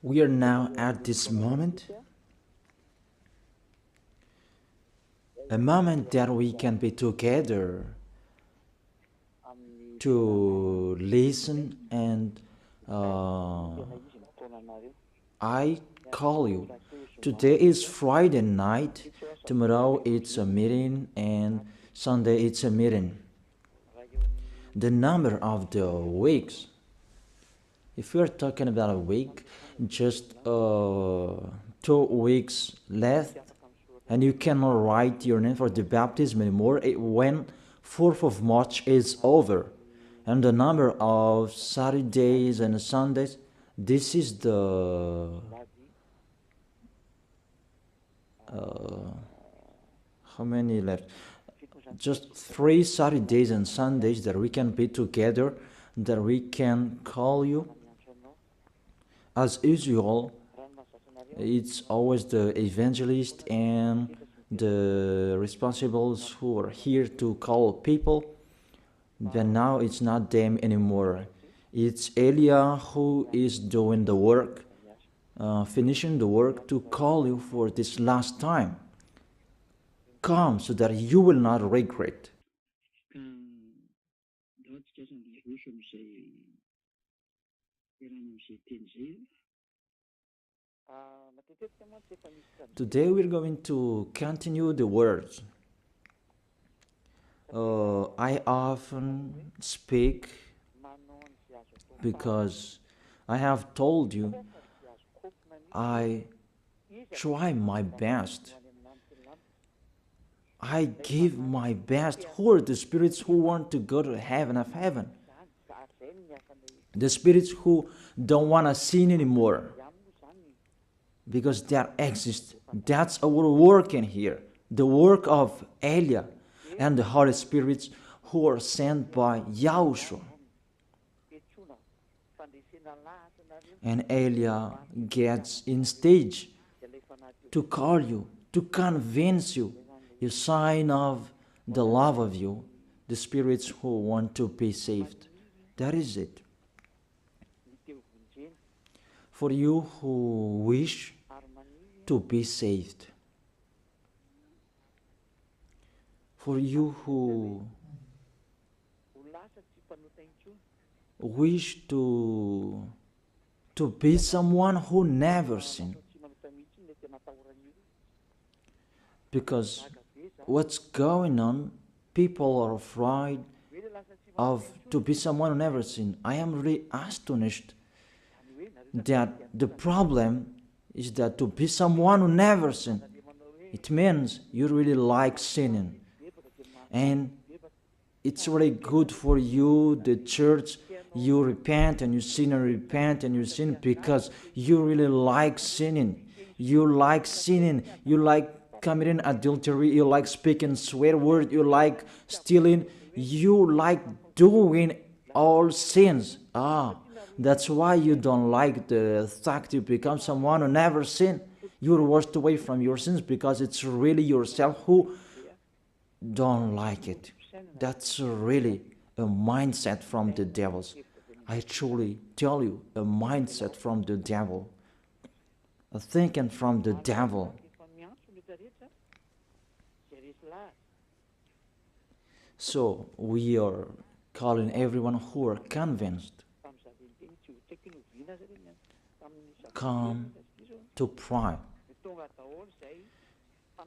We are now at this moment, a moment that we can be together to listen, and I call you. Today is Friday night, tomorrow it's a meeting, and Sunday it's a meeting. The number of the weeks, if we are talking about a week, just 2 weeks left, and you cannot write your name for the baptism anymore when 4th of March is over. And the number of Saturdays and Sundays, this is the how many left? Just 3 Saturdays and Sundays that we can be together, that we can call you. As usual, it's always the evangelist and the responsibles who are here to call people. But now it's not them anymore. It's Elia who is doing the work, finishing the work to call you for this last time. Come so that you will not regret. Today we're going to continue the words. I often speak because I have told you I try my best. I give my best. Who are the spirits who want to go to heaven of heaven? The spirits who don't want to sin anymore, because that exists. That's our work in here. The work of Elia and the Holy Spirits who are sent by YAHOSHUAH. And Elia gets in stage to call you, to convince you, a sign of the love of you, the spirits who want to be saved. That is it. For you who wish to be saved, for you who wish to be someone who never sinned, because what's going on, people are afraid of to be someone who never sinned. I am really astonished that the problem is that to be someone who never sinned, it means you really like sinning. And it's really good for you, the church, you repent and you sin and repent and you sin because you really like sinning. You like sinning, you like committing adultery, you like speaking swear word, you like stealing, you like doing all sins. That's why you don't like the fact you become someone who never sinned. You're washed away from your sins because it's really yourself who don't like it. That's really a mindset from the devils. I truly tell you, a mindset from the devil. A thinking from the devil. So we are calling everyone who are convinced, come to pray.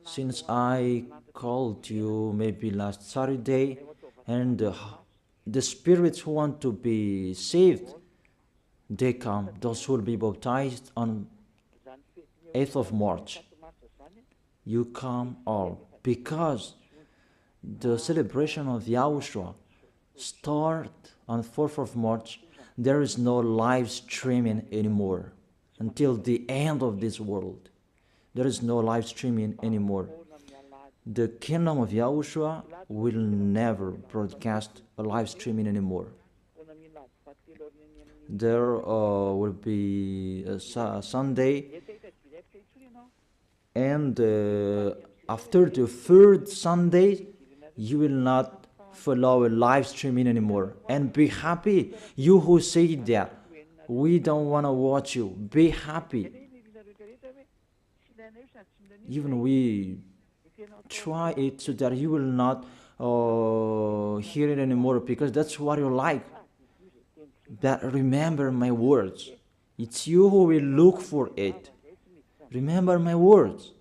Since I called you maybe last Saturday, and the spirits who want to be saved, they come, those who will be baptized on 8th of March. You come all, because the celebration of YAHOSHUAH start on 4th of March. There is no live streaming anymore until the end of this world. There is no live streaming anymore. The kingdom of YAHOSHUAH will never broadcast a live streaming anymore. There will be a Sunday, and after the third Sunday, you will not follow a live streaming anymore. And be happy, you who say that. We don't want to watch you. Be happy. Even we try it so that you will not hear it anymore, because that's what you like. But remember my words. It's you who will look for it. Remember my words.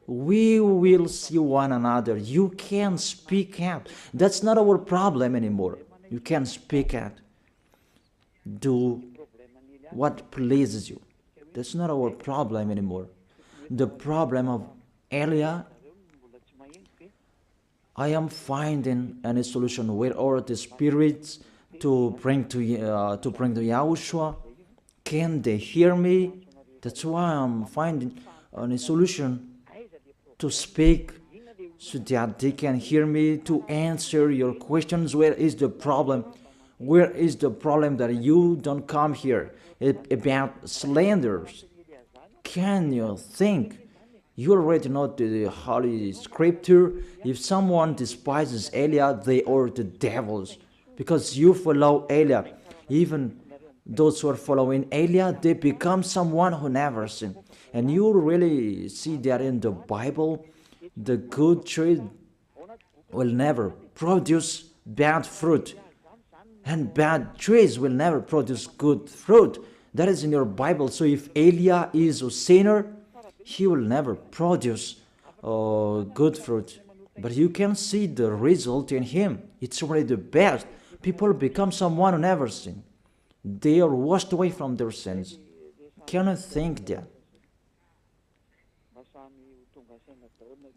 We will see one another. You can speak out. That's not our problem anymore. You can speak out. Do what pleases you. That's not our problem anymore. The problem of Elia, I am finding any solution where are the spirits to bring to YAHOSHUAH. Can they hear me? That's why I'm finding a solution to speak so that they can hear me, to answer your questions. Where is the problem? Where is the problem that you don't come here about slanders? Can you think? You already know the Holy Scripture. If someone despises Elia, they are the devils, because you follow Elia. Even those who are following Elia, they become someone who never sinned. And you really see that in the Bible, the good tree will never produce bad fruit, and bad trees will never produce good fruit. That is in your Bible. So if Elia is a sinner, he will never produce good fruit. But you can see the result in him. It's already the best. People become someone who never sinned. They are washed away from their sins. Can you think that?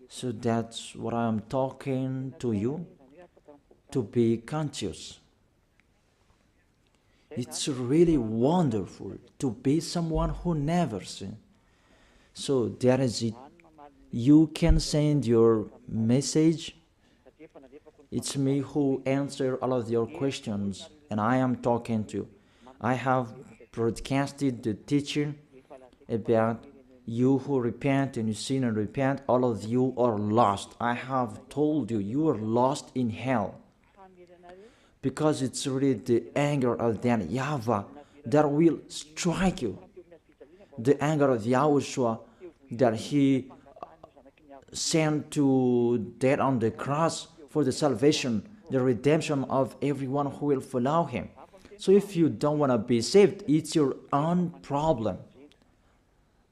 So that's what I am talking to you, to be conscious. It's really wonderful to be someone who never sinned. So that is it. You can send your message. It's me who answer all of your questions, and I am talking to you. I have broadcasted the teaching about you who repent and you sin and repent. All of you are lost. I have told you, you are lost in hell, because it's really the anger of that YAHVAH that will strike you. The anger of YAHOSHUAH that he sent to death on the cross for the salvation, the redemption of everyone who will follow him. So if you don't want to be saved, it's your own problem.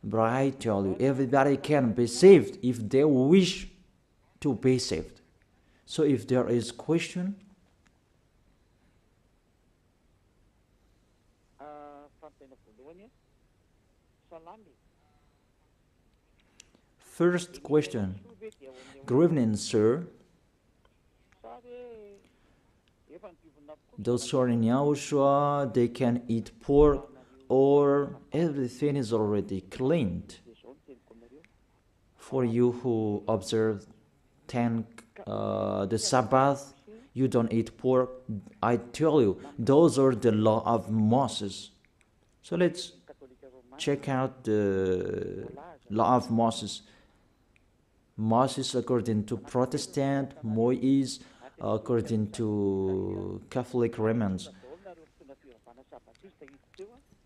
But I tell you, everybody can be saved if they wish to be saved. So if there is question, first question. Good evening, sir. Those who are in YAHOSHUAH, they can eat pork, or everything is already cleaned. For you who observe the Sabbath, you don't eat pork. I tell you, those are the law of Moses. So let's check out the law of Moses. Moses according to Protestant, Moïse according to Catholic Romans.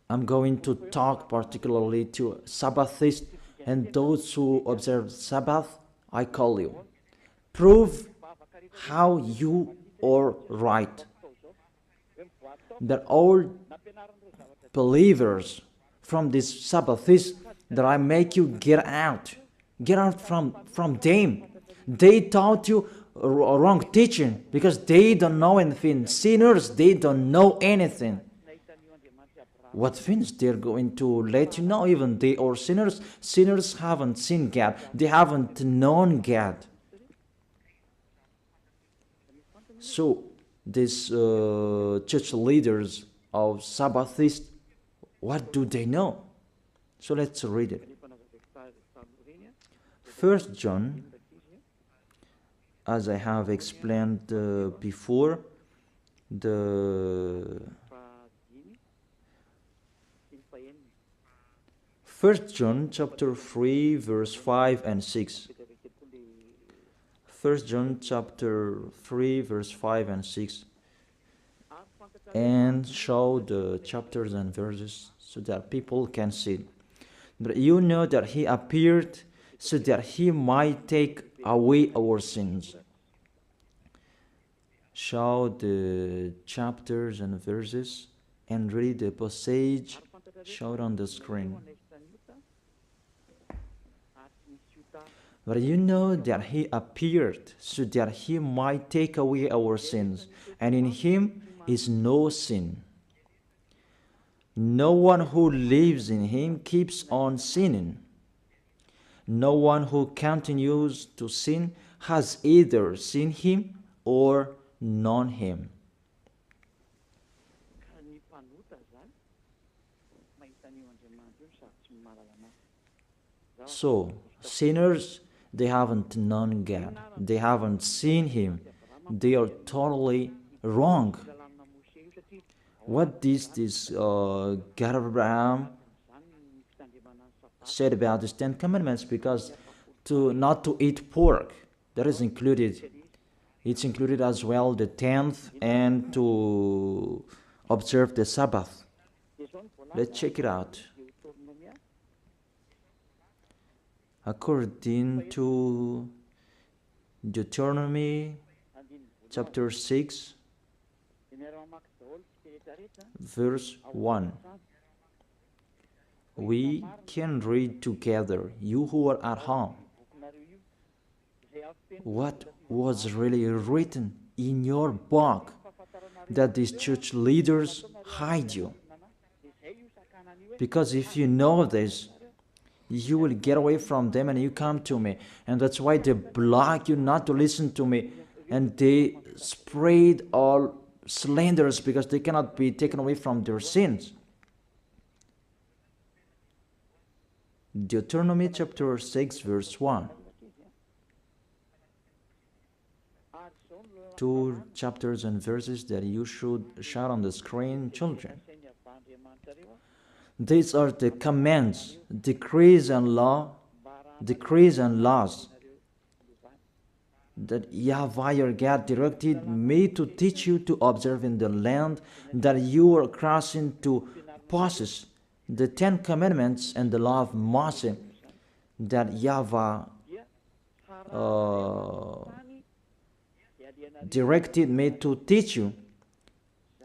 I'm going to talk particularly to Sabbathists and those who observe Sabbath. I call you. Prove how you are right. That all believers from this Sabbathists, that I make you get out. Get out from them. They taught you wrong teaching because they don't know anything. Sinners, they don't know anything. What things they're going to let you know? Even they are sinners. Sinners haven't seen God. They haven't known God. So these church leaders of Sabbathists, what do they know? So let's read it. 1 John, as I have explained before, the 1 John chapter 3 verse 5 and 6. 1 John chapter 3 verse 5 and 6. and show the chapters and verses so that people can see. But you know that he appeared so that he might take away our sins. Show the chapters and verses and read the passage showed on the screen. But you know that he appeared so that he might take away our sins, and in him is no sin. No one who lives in him keeps on sinning. No one who continues to sin has either seen him or known him. So, sinners, they haven't known God. They haven't seen him. They are totally wrong. What did this God of Abraham said about the 10 Commandments? Because not to eat pork, that is included. It's included as well the 10th and to observe the Sabbath. Let's check it out. According to Deuteronomy chapter 6, verse 1. We can read together, you who are at home, what was really written in your book that these church leaders hide you. Because if you know this, you will get away from them and you come to me. And that's why they block you not to listen to me. And they spread all slanders because they cannot be taken away from their sins. Deuteronomy chapter 6 verse 1. 2 chapters and verses that you should shout on the screen, children. These are the commands, decrees and laws that YAHVAH your God directed me to teach you to observe in the land that you are crossing to possess, the 10 Commandments and the law of Moshè that YAHVAH directed me to teach you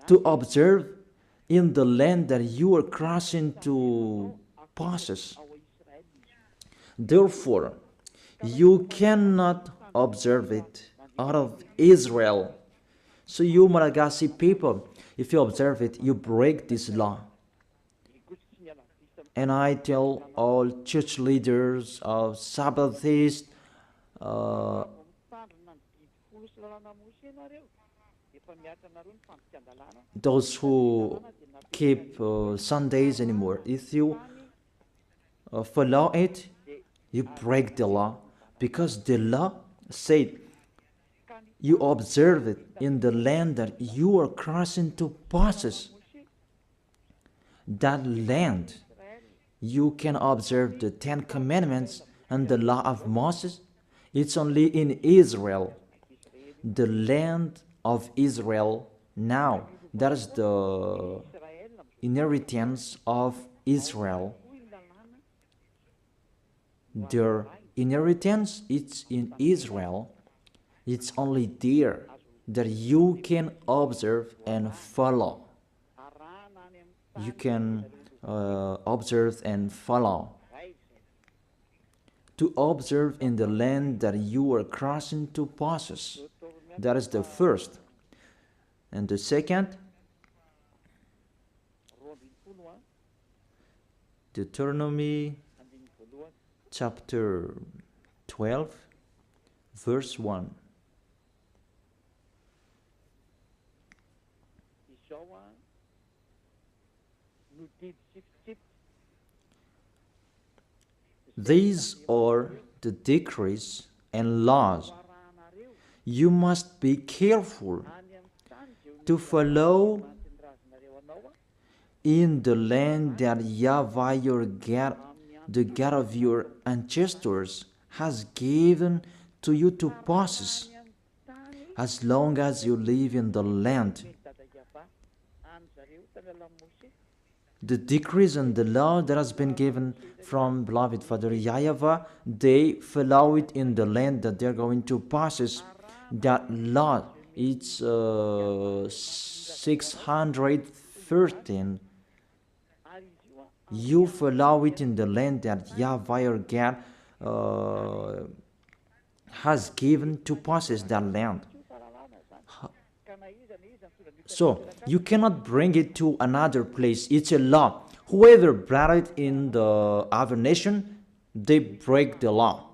to observe in the land that you are crossing to possess. Therefore, you cannot observe it out of Israel. So you Malagasy people, if you observe it, you break this law. And I tell all church leaders of Sabbathists, those who keep Sundays anymore, if you follow it, you break the law, because the law said you observe it in the land that you are crossing to possess. That land, you can observe the 10 Commandments and the law of Moses. It's only in Israel, the land of Israel now. That is the inheritance of Israel. Their inheritance, it's in Israel. It's only there that you can observe and follow. You can observe and follow. To observe in the land that you are crossing to possess. That is the first. And the second, Deuteronomy chapter 12, verse 1. These are the decrees and laws you must be careful to follow in the land that YAHVAH your God, the God of your ancestors, has given to you to possess, as long as you live in the land. the decrees and the law that has been given from beloved Father YAHVAH, they follow it in the land that they're going to possess. That law, it's 613. You follow it in the land that YAHVAH your God has given to possess that land. So you cannot bring it to another place. It's a law. Whoever brought it in the other nation, they break the law.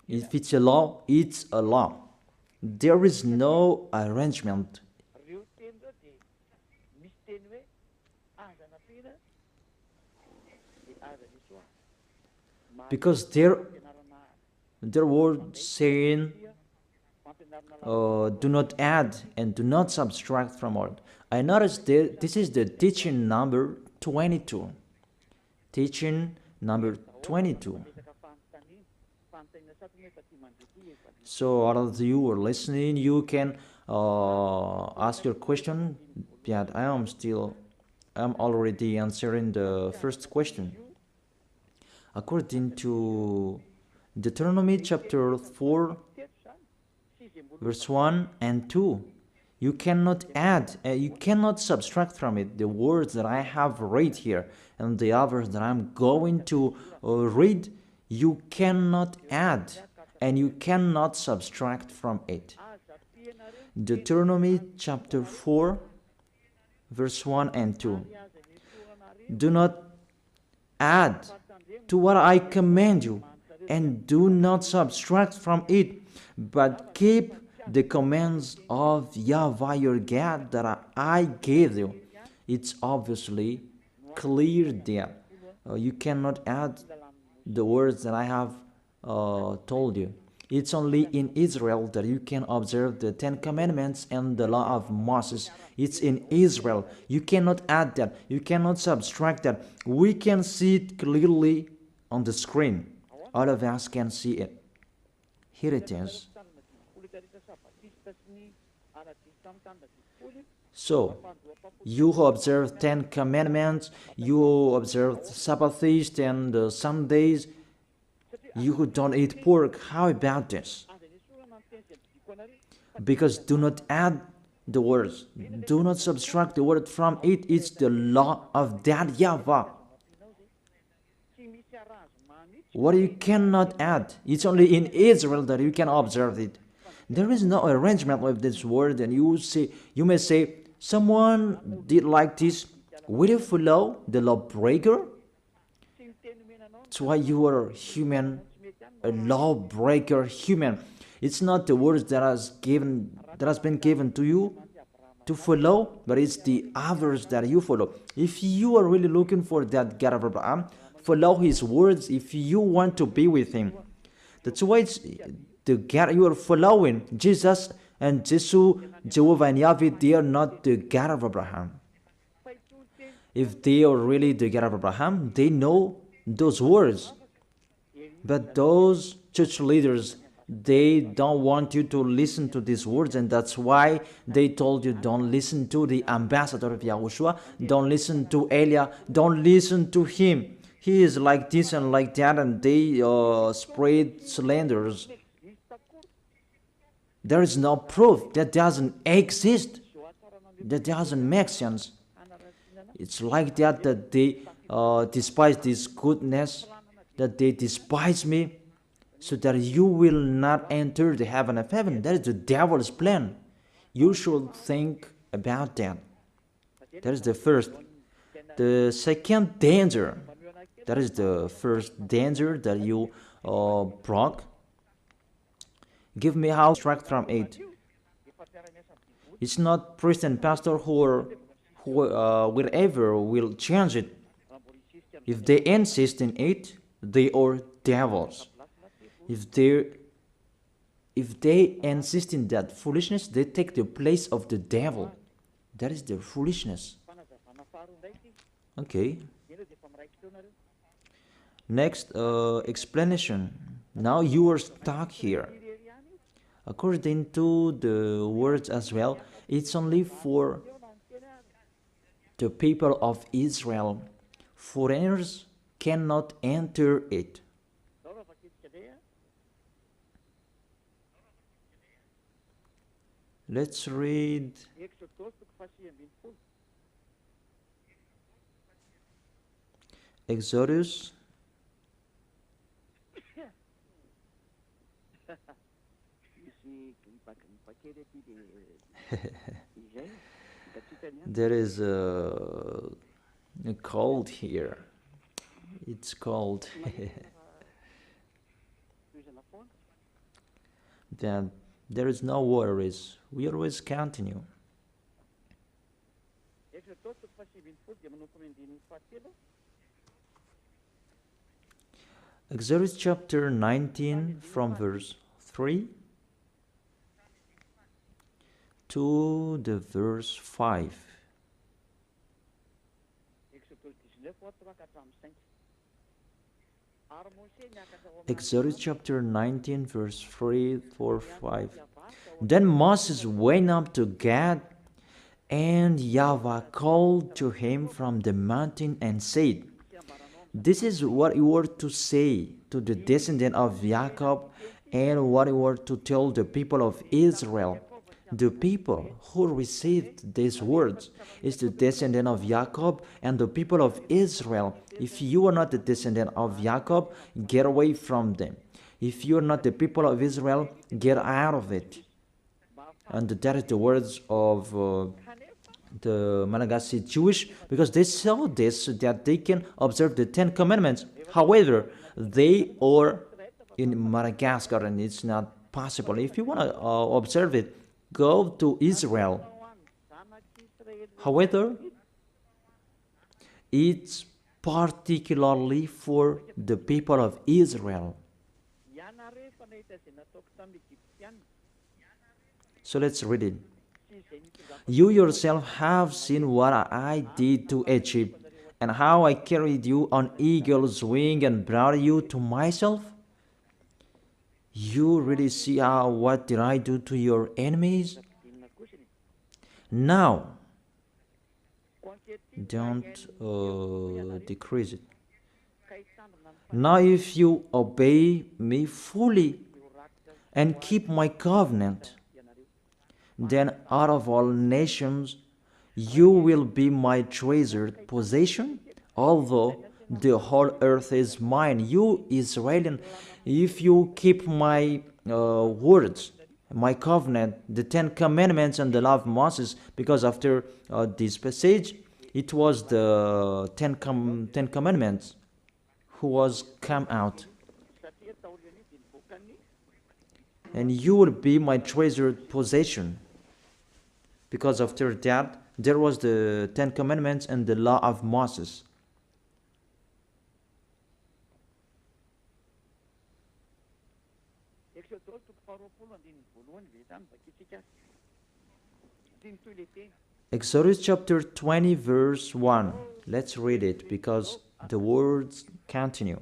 If it's a law, it's a law. There is no arrangement. Because their word saying, do not add and do not subtract from it. I noticed this is the teaching number 22. Teaching number 22. So all of you who are listening, you can ask your question. Yeah, I'm already answering the first question. According to Deuteronomy chapter 4, verse 1 and 2, you cannot add, you cannot subtract from it the words that I have read here and the others that I'm going to read. You cannot add and you cannot subtract from it. Deuteronomy chapter 4, verse 1 and 2. Do not add to what I command you, and do not subtract from it, but keep the commands of YAHVAH your God that I gave you. It's obviously clear there. You cannot add the words that I have told you. It's only in Israel that you can observe the 10 Commandments and the law of Moses. It's in Israel. You cannot add that. You cannot subtract that. We can see it clearly on the screen. All of us can see it. Here it is. So, you who observe 10 Commandments, you who observe Sabbath feast and Sundays, you who don't eat pork, how about this? Because do not add the words, do not subtract the word from it. It's the law of that YAHVAH. What you cannot add, it's only in Israel that you can observe it. There is no arrangement with this word, and you may say, someone did like this. Will you follow the lawbreaker? That's why you are human, a lawbreaker human. It's not the words that has been given to you to follow, but it's the others that you follow. If you are really looking for that God of Abraham, follow his words if you want to be with him. That's why it's the God you are following. Jesus and Jesus, Jehovah and Yahweh, they are not the God of Abraham. If they are really the God of Abraham, they know those words. But those church leaders, they don't want you to listen to these words, and that's why they told you don't listen to the ambassador of YAHOSHUAH, don't listen to Elia, don't listen to him. He is like this and like that, and they spread slanders. There is no proof. That doesn't exist. That doesn't make sense. It's like that they despise this goodness, that they despise me, so that you will not enter the heaven of heaven. That is the devil's plan. You should think about that. That is the first. The second danger, that is the first danger that you brought. Give me how to extract from it. It's not priest and pastor who wherever will change it. If they insist in it, they are devils. If they insist in that foolishness, they take the place of the devil. That is the foolishness. Okay. Next, explanation. Now you are stuck here. According to the words as well, it's only for the people of Israel. Foreigners cannot enter it. Let's read Exodus there is a cold here. It's cold. Then there is no worries. We always continue. Exodus chapter 19 from verse 3 to the verse 5. Exodus chapter 19 verse 3 4 5. Then Moses went up to Gad, and YAHVAH called to him from the mountain and said, "This is what you were to say to the descendant of Jacob, and what you were to tell the people of Israel. The people who received these words is the descendant of Jacob and the people of Israel. If you are not the descendant of Jacob, get away from them. If you are not the people of Israel, get out of it." And that is the words of the Malagasy Jewish, because they saw this so that they can observe the 10 Commandments. However, they are in Madagascar and it's not possible. If you want to observe it, go to Israel. However, it's particularly for the people of Israel. So let's read it. "You yourself have seen what I did to Egypt, and how I carried you on eagle's wing and brought you to myself. You really see what did I do to your enemies? Now, don't decrease it. Now if you obey me fully and keep my covenant, then out of all nations you will be my treasured possession, although the whole earth is mine. You Israelian, if you keep my words, my covenant, the 10 Commandments and the law of Moses," because after this passage, it was the 10 Commandments who was come out. "And you will be my treasured possession." Because after that, there was the 10 Commandments and the law of Moses. Exodus chapter 20 verse 1. Let's read it because the words continue.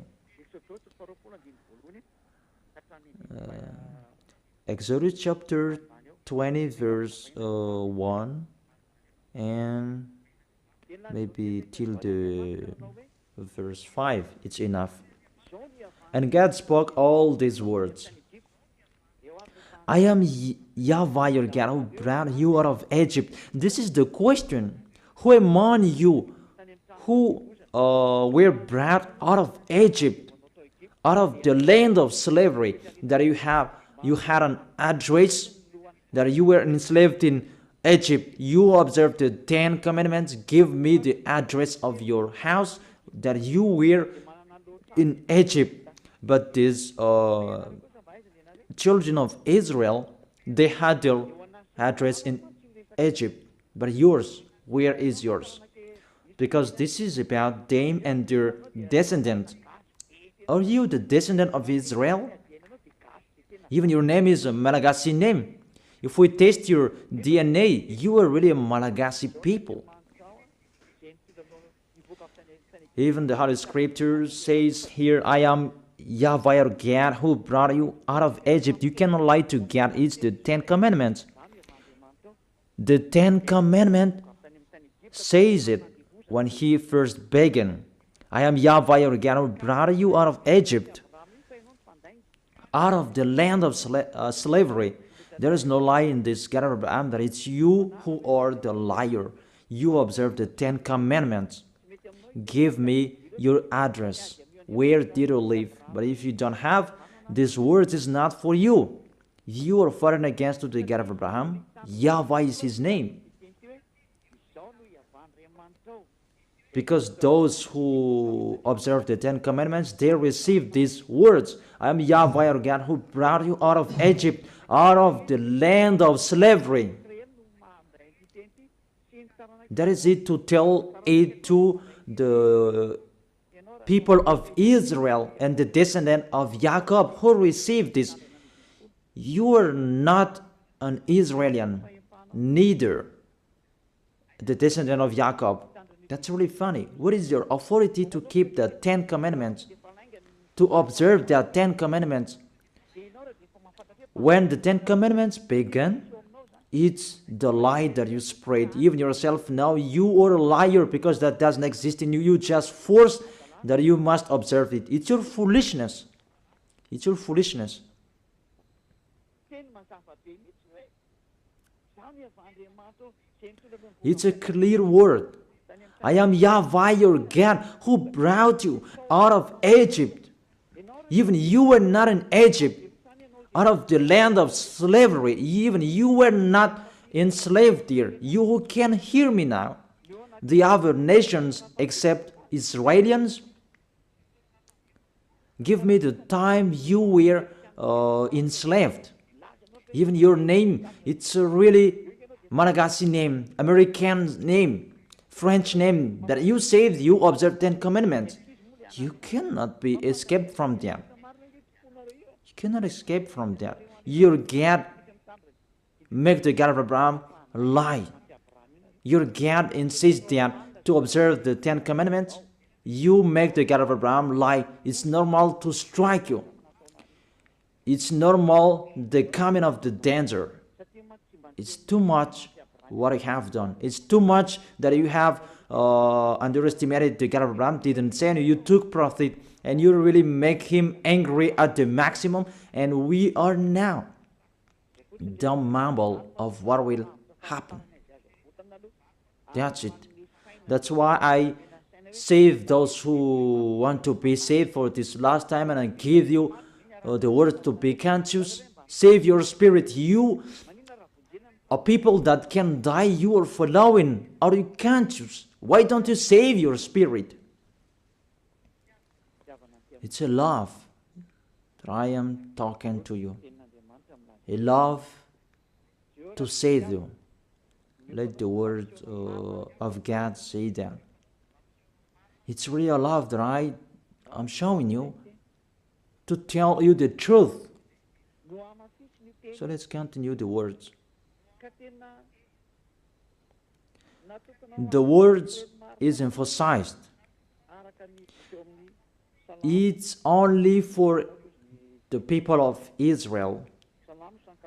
Exodus chapter 20 verse 1 and maybe till the verse 5. It's enough. "And God spoke all these words. I am YAHVAH your God who brought you out of Egypt." This is the question. Who among you who were brought out of Egypt, out of the land of slavery, that you had an address, that you were enslaved in Egypt, you observed the 10 Commandments, give me the address of your house, that you were in Egypt. But these children of Israel, they had their address in Egypt. But yours, where is yours? Because this is about them and their descendants. Are you the descendant of Israel? Even your name is a Malagasy name. If we test your DNA, you are really a Malagasy people. Even the Holy Scripture says here, "I am YAHVAH your God who brought you out of Egypt." You cannot lie to God. It's the 10 Commandments. The 10 Commandments says it when he first began. I am YAHVAH your God who brought you out of Egypt, out of the land of slavery. There is no lie in this, God of Abraham, that it's you who are the liar. You observe the 10 Commandments. Give me your address. Where did you live? But if you don't have, this word is not for you. You are fighting against the God of Abraham. YAHVAH is his name. Because those who observe the 10 Commandments, they receive these words. I am YAHVAH your God who brought you out of Egypt, out of the land of slavery. That is it, to tell it to the people of Israel and the descendant of Jacob who received this. You are not an Israelian, neither the descendant of Jacob. That's really funny. What is your authority to keep the 10 Commandments? To observe the 10 Commandments? When the 10 Commandments began, it's the lie that you spread. Even yourself now, you are a liar because that doesn't exist in you. You just force that you must observe it. It's your foolishness. It's your foolishness. It's a clear word. I am YAHVAH your God who brought you out of Egypt. Even you were not in Egypt, out of the land of slavery. Even you were not enslaved there. You who can hear me now, the other nations except Israelians, give me the time you were enslaved. Even your name, it's a really Malagasy name, American name, French name, that you saved, you observed 10 Commandments. You cannot be escaped from that. You cannot escape from that. Your God make the God of Abraham lie. Your God insists that to observe the 10 Commandments, you make the God of Abraham lie. It's normal to strike you. It's normal the coming of the danger. It's too much what I have done. It's too much that you have underestimated the God of Abraham, didn't say anything. You took profit and you really make him angry at the maximum. And we are now the mumble of what will happen. That's it. That's why I save those who want to be saved for this last time, and I give you the word to be conscious. Save your spirit. You are people that can die. You are following. Are you conscious? Why don't you save your spirit? It's a love that I am talking to you. A love to save you. Let the word of God say that. It's really a love that I am showing you to tell you the truth. So let's continue the words. The words is emphasized. It's only for the people of Israel,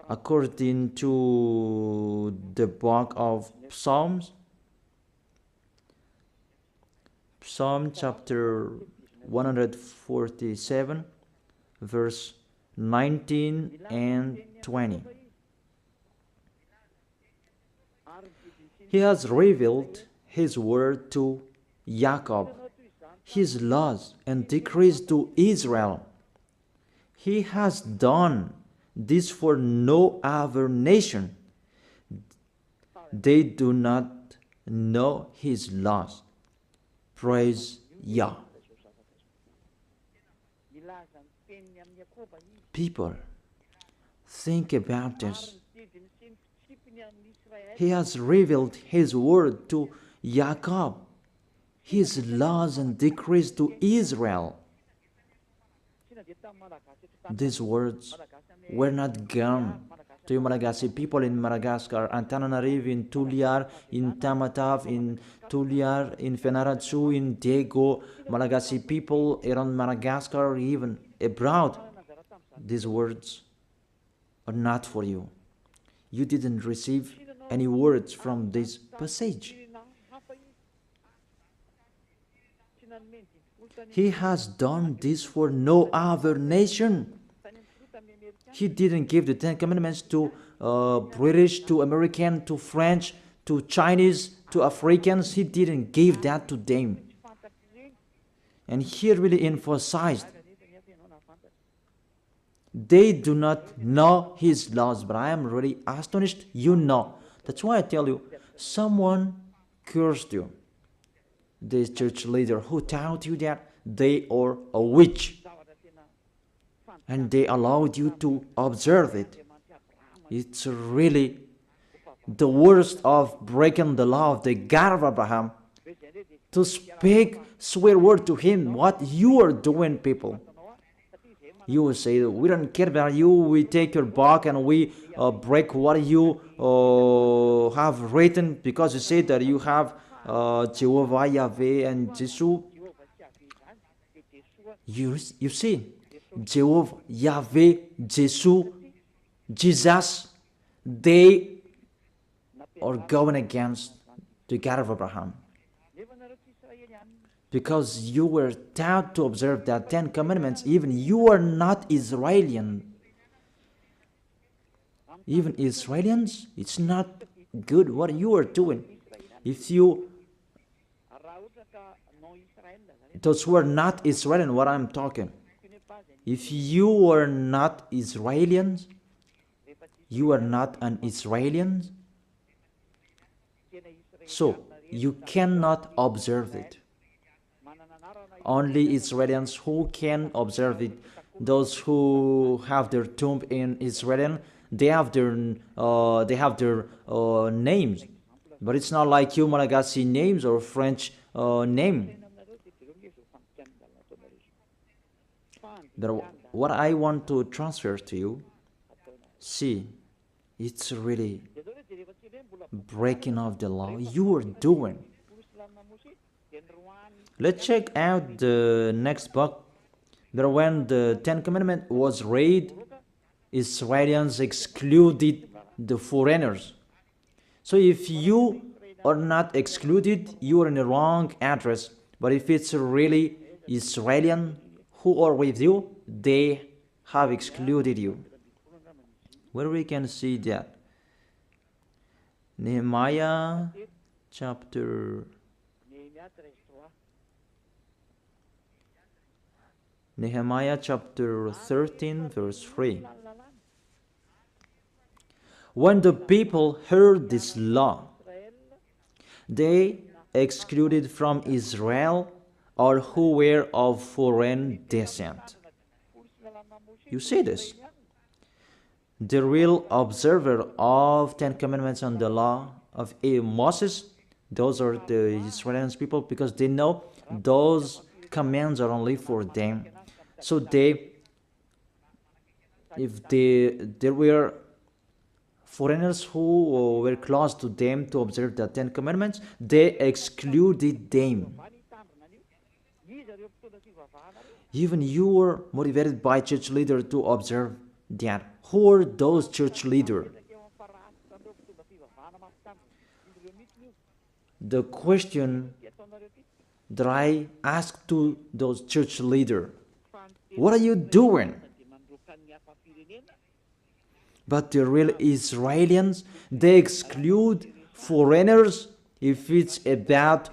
according to the book of Psalms. Psalm chapter 147, verse 19 and 20. He has revealed his word to Jacob, his laws and decrees to Israel. He has done this for no other nation. They do not know his laws. Praise Yah. People, think about this. He has revealed his word to Jacob, his laws and decrees to Israel. These words were not gone to Malagasy people in Madagascar, Antananarivo, in Tuliar, in Tamatave, in Tuliar, in Fenaratsu, in Dago, Malagasy people around Madagascar, or even abroad. These words are not for you. You didn't receive any words from this passage. He has done this for no other nation. He didn't give the Ten Commandments to British, to American, to French, to Chinese, to Africans. He didn't give that to them. And he really emphasized, they do not know his laws, but I am really astonished you know. That's why I tell you, someone cursed you. This church leader who taught you that they are a witch. And they allowed you to observe it. It's really the worst of breaking the law of the God of Abraham. To speak swear word to him, what you are doing, people. You will say, we don't care about you, we take your book and we break what you have written, because you say that you have Jehovah, Yahweh, and Jesus. You see, Jehovah, Yahweh, Jesus, they are going against the God of Abraham. Because you were taught to observe the Ten Commandments, even you are not Israelian. Even Israelians, it's not good what you are doing. If you, those who are not Israelian, what I'm talking, if you are not Israelians, you are not an Israelian, so you cannot observe it. Only Israelians who can observe it. Those who have their tomb in Israel, they have their names, but it's not like you Malagasy names or French name. But what I want to transfer to you, see, it's really breaking of the law you are doing. Let's check out the next book. But when the Ten Commandments was read, Israelians excluded the foreigners. So if you are not excluded, you are in the wrong address. But if it's really Israelian who are with you, they have excluded you. Where we can see that? Nehemiah chapter 13, verse 3. When the people heard this law, they excluded from Israel all who were of foreign descent. You see this? The real observer of Ten Commandments and the law of Moses, those are the Israeli people, because they know those commands are only for them. So if there were foreigners who were close to them to observe the Ten Commandments, they excluded them. Even you were motivated by church leader to observe that. Who are those church leaders? The question that I asked to those church leaders, what are you doing? But the real Israelians, they exclude foreigners if it's about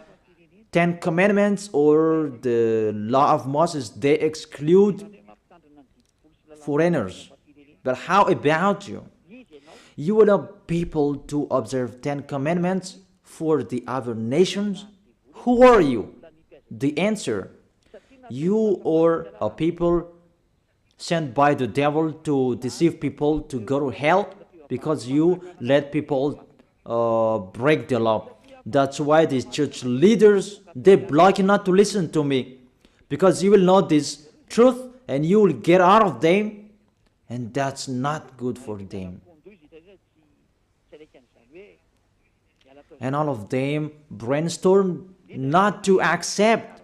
Ten Commandments or the law of Moses. They exclude foreigners. But how about you? You will have people to observe Ten Commandments for the other nations? Who are you? The answer, you are a people sent by the devil to deceive people to go to hell because you let people break the law. That's why these church leaders, they block you not to listen to me, because you will know this truth and you will get out of them, and that's not good for them. And all of them brainstorm not to accept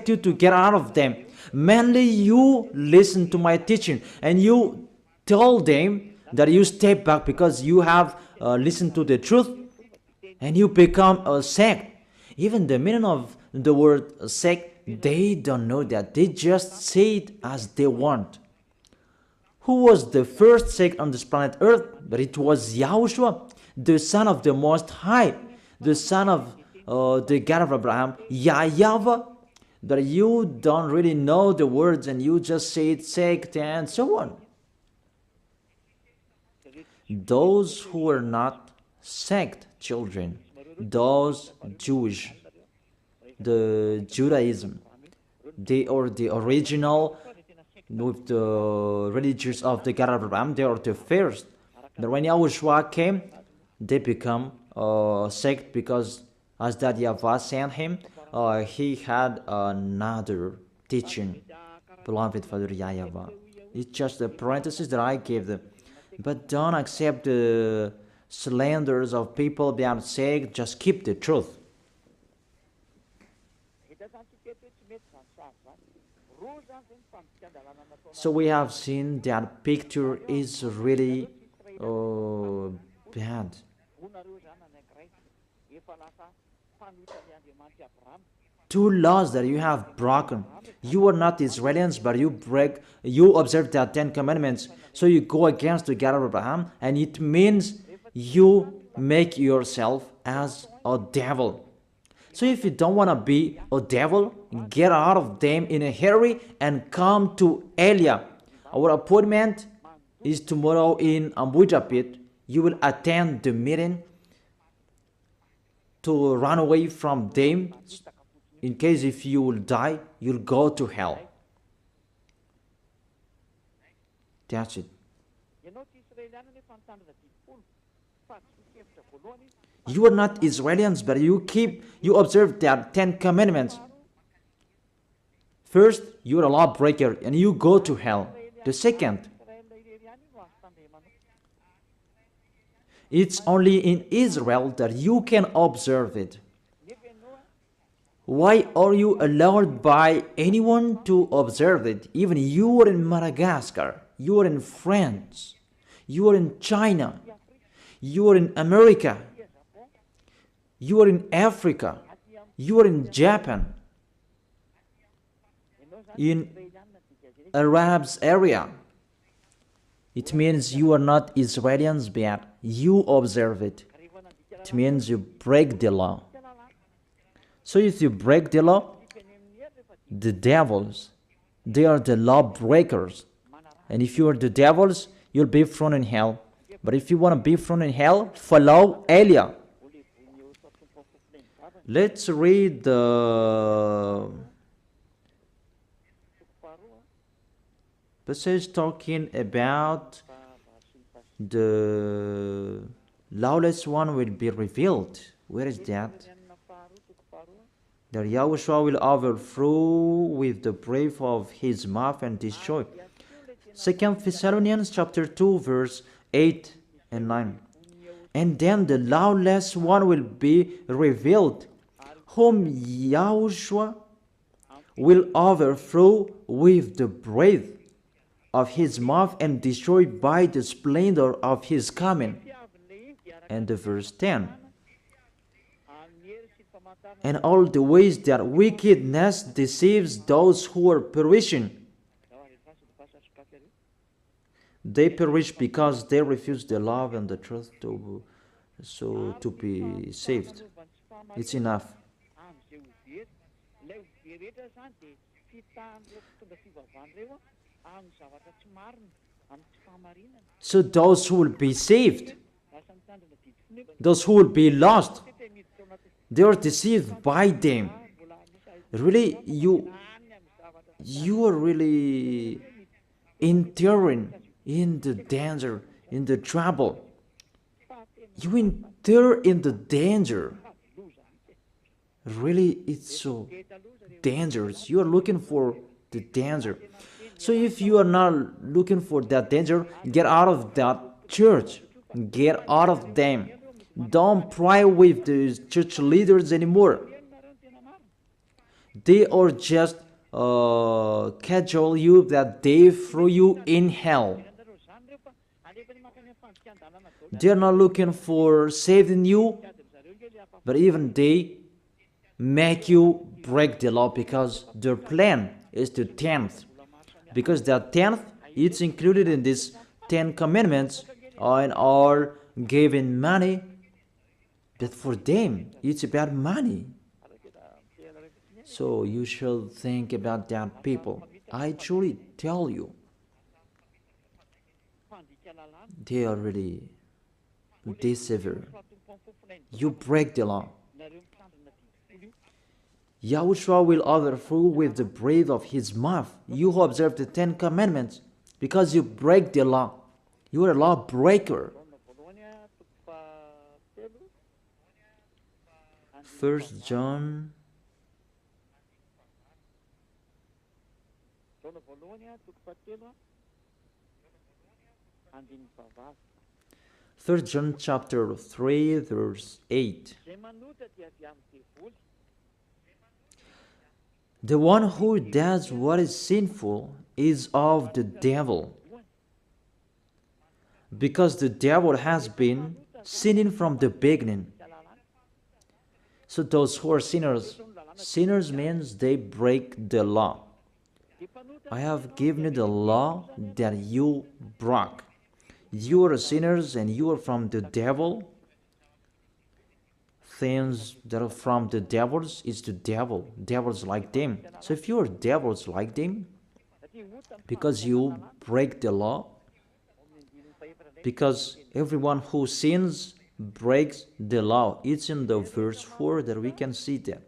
you to get out of them. Mainly you listen to my teaching and you tell them that you step back because you have listened to the truth and you become a sect. Even the meaning of the word sect, they don't know that. They just say it as they want. Who was the first sect on this planet Earth? But it was Yahushua, the son of the Most High, the son of the God of Abraham, YAHVAH. But you don't really know the words and you just say it sect and so on. Those who are not sect children, those Jewish, the Judaism, they are the original with the religions of the God of Abraham. They are the first. But when YAHOSHUAH came, they become a sect because as that YAHVAH sent him, he had another teaching. Beloved Father YAHVAH. It's just a parenthesis that I gave them. But don't accept the slanders of people being sect. Just keep the truth. So we have seen that picture is really bad. Two laws that you have broken. You are not Israelis, but you observe the 10 commandments. So you go against the God of Abraham, and it means you make yourself as a devil. So if you don't want to be a devil, get out of them in a hurry and come to Elia. Our appointment is tomorrow in Ambujapit. You will attend the meeting to run away from them. In case if you will die, you'll go to hell. That's it. You are not Israelis, but you observe the 10 commandments. First, you are a lawbreaker and you go to hell. The second, it's only in Israel that you can observe it. Why are you allowed by anyone to observe it? Even you are in Madagascar, you are in France, you are in China, you are in America, you are in Africa, you are in Japan, in Arabs area. It means you are not Israelis, but you observe it. It means you break the law. So if you break the law, the devils, they are the law breakers. And if you are the devils, you'll be thrown in hell. But if you want to be thrown in hell, follow Elia. Let's read the passage talking about the lawless one will be revealed. Where is that? That YAHOSHUAH will overthrow with the breath of his mouth and destroy. 2 Thessalonians chapter 2 verse 8 and 9. And then the lawless one will be revealed, whom YAHOSHUAH will overthrow with the breath of his mouth and destroy by the splendor of his coming. And the verse 10. And all the ways that wickedness deceives those who are perishing. They perish because they refuse the love and the truth to be saved. It's enough. So those who will be saved, those who will be lost, they are deceived by them. Really, you are really entering in the danger, in the trouble. You enter in the danger. Really, it's so dangerous. You are looking for the danger. So if you are not looking for that danger, get out of that church. Get out of them. Don't pray with the church leaders anymore. They are just casual you that they throw you in hell. They are not looking for saving you, but even they make you break the law, because their plan is to tenth. Because that tenth, it's included in this 10 commandments and are giving money. But for them, it's about money. So you should think about that, people. I truly tell you, they are really deceiver. You break the law. Yahushua will overthrow with the breath of his mouth you who observe the 10 commandments, because you break the law. You are a lawbreaker. 1 John 1 John chapter 3 verse 8. The one who does what is sinful is of the devil, because the devil has been sinning from the beginning. So those who are sinners, sinners means they break the law. I have given you the law that you broke. You are sinners and you are from the devil. Things that are from the devils is the devil. Devils like them. So if you are devils like them, because you break the law, because everyone who sins breaks the law. It's in the verse 4 that we can see that.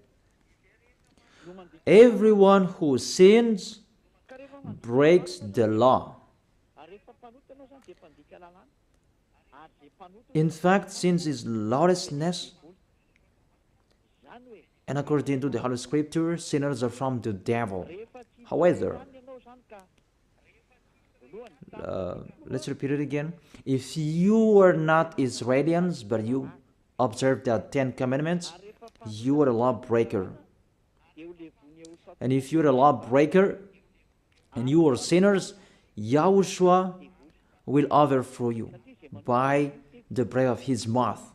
Everyone who sins breaks the law. In fact, sin is lawlessness. And according to the Holy Scripture, sinners are from the devil. However, let's repeat it again. If you are not Israelians, but you observe the 10 commandments, you are a lawbreaker. And if you are a lawbreaker and you are sinners, Yahushua will overthrow you by the breath of his mouth.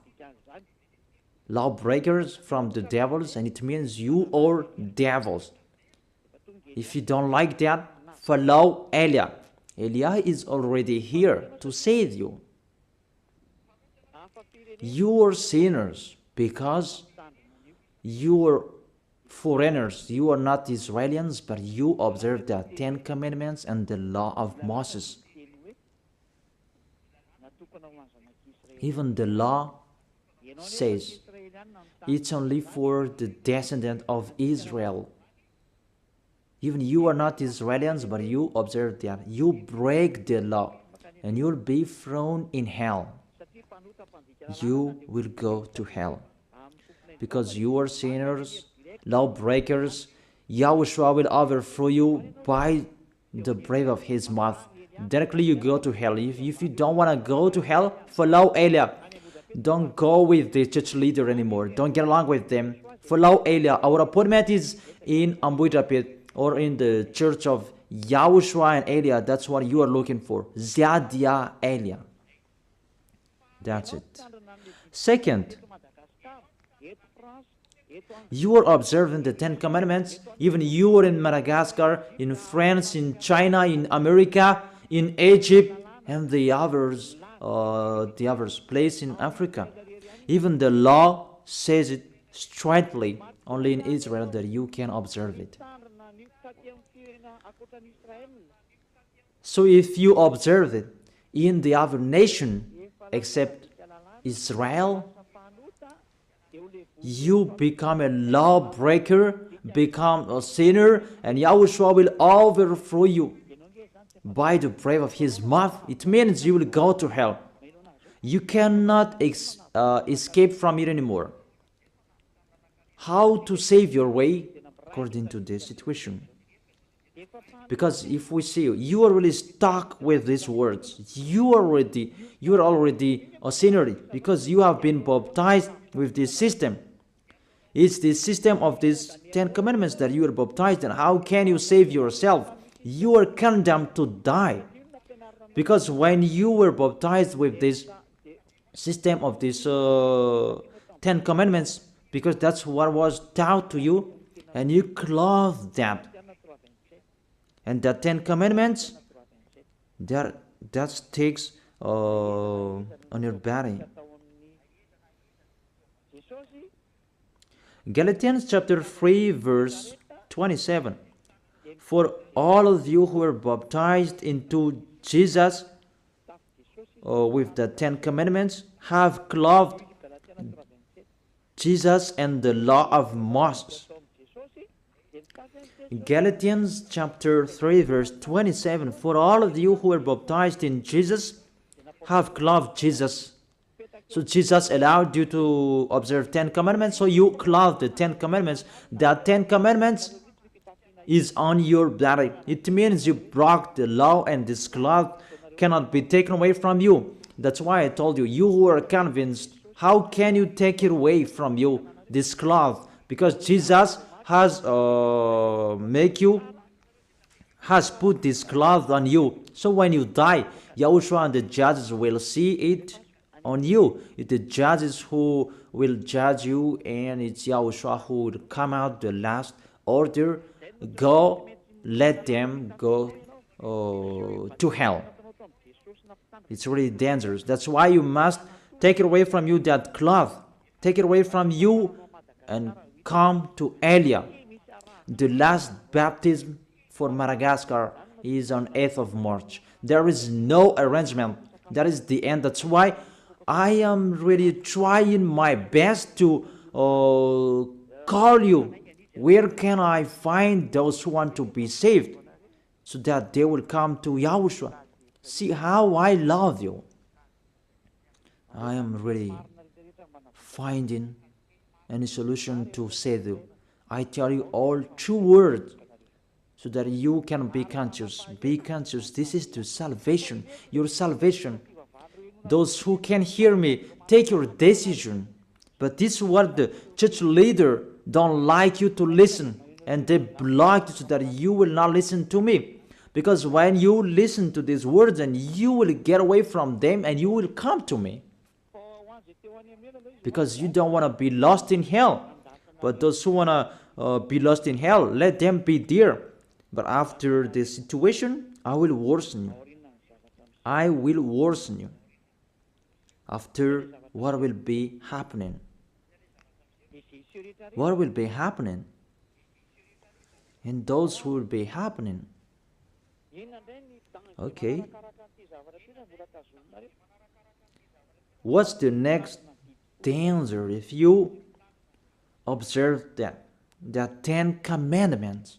Lawbreakers from the devils, and it means you are devils. If you don't like that, follow Eliah. Eliah is already here to save you. You are sinners because you are foreigners. You are not Israelians, but you observe the 10 commandments and the law of Moses. Even the law says it's only for the descendant of Israel. Even you are not Israelians, but you observe that. You break the law, and you'll be thrown in hell. You will go to hell. Because you are sinners, lawbreakers, Yahushua will overthrow you by the breath of his mouth. Directly you go to hell. If you don't want to go to hell, follow Eliah. Don't go with the church leader anymore. Don't get along with them. Follow Eliah. Our appointment is in Ambuidapit, or in the church of Yahushua and Eliah. That's what you are looking for. Ziadia Eliah. That's it. Second, you are observing the 10 commandments. Even you are in Madagascar, in France, in China, in America, in Egypt, and the others place in Africa. Even the law says it straightly. Only in Israel that you can observe it. So if you observe it in the other nation except Israel, you become a lawbreaker, become a sinner, and Yahushua will overthrow you by the breath of his mouth. It means you will go to hell. You cannot escape from it anymore. How to save your way according to this situation? Because if we see you are really stuck with these words, you are already a sinner because you have been baptized with this system. It's the system of these 10 commandments that you are baptized in. How can you save yourself? You are condemned to die. Because when you were baptized with this system of these 10 commandments, because that's what was taught to you, and you clothe that. And the 10 Commandments, that sticks on your body. Galatians chapter 3 verse 27. For all of you who were baptized into Jesus with the 10 Commandments have clothed Jesus and the law of Moses. Galatians chapter 3 verse 27. For all of you who were baptized in Jesus have clothed Jesus. So Jesus allowed you to observe 10 commandments, so you clothe the 10 commandments. The 10 commandments is on your body. It means you broke the law, and this cloth cannot be taken away from you. That's why I told you, you who are convinced, how can you take it away from you, this cloth? Because Jesus has put this cloth on you. So when you die, Yahushua and the judges will see it on you. It's the judges who will judge you, and it's Yahushua who will come out the last order. Go, let them go to hell. It's really dangerous. That's why you must take it away from you, that cloth. Take it away from you and come to Elia. The last baptism for Madagascar is on 8th of March. There is no arrangement. That is the end. That's why I am really trying my best to call you. Where can I find those who want to be saved, so that they will come to Yahushua? See how I love you. I am really finding any solution to save you. I tell you all true words, so that you can be conscious. Be conscious. This is the salvation, your salvation. Those who can hear me, take your decision. But this is what the church leader don't like you to listen, and they block you so that you will not listen to me. Because when you listen to these words, and you will get away from them, and you will come to me. Because you don't want to be lost in hell. But those who want to be lost in hell, let them be there. But after the situation, I will worsen you. I will worsen you. After, what will be happening? What will be happening? And those who will be happening. Okay. What's the next danger if you observe that? The 10 commandments.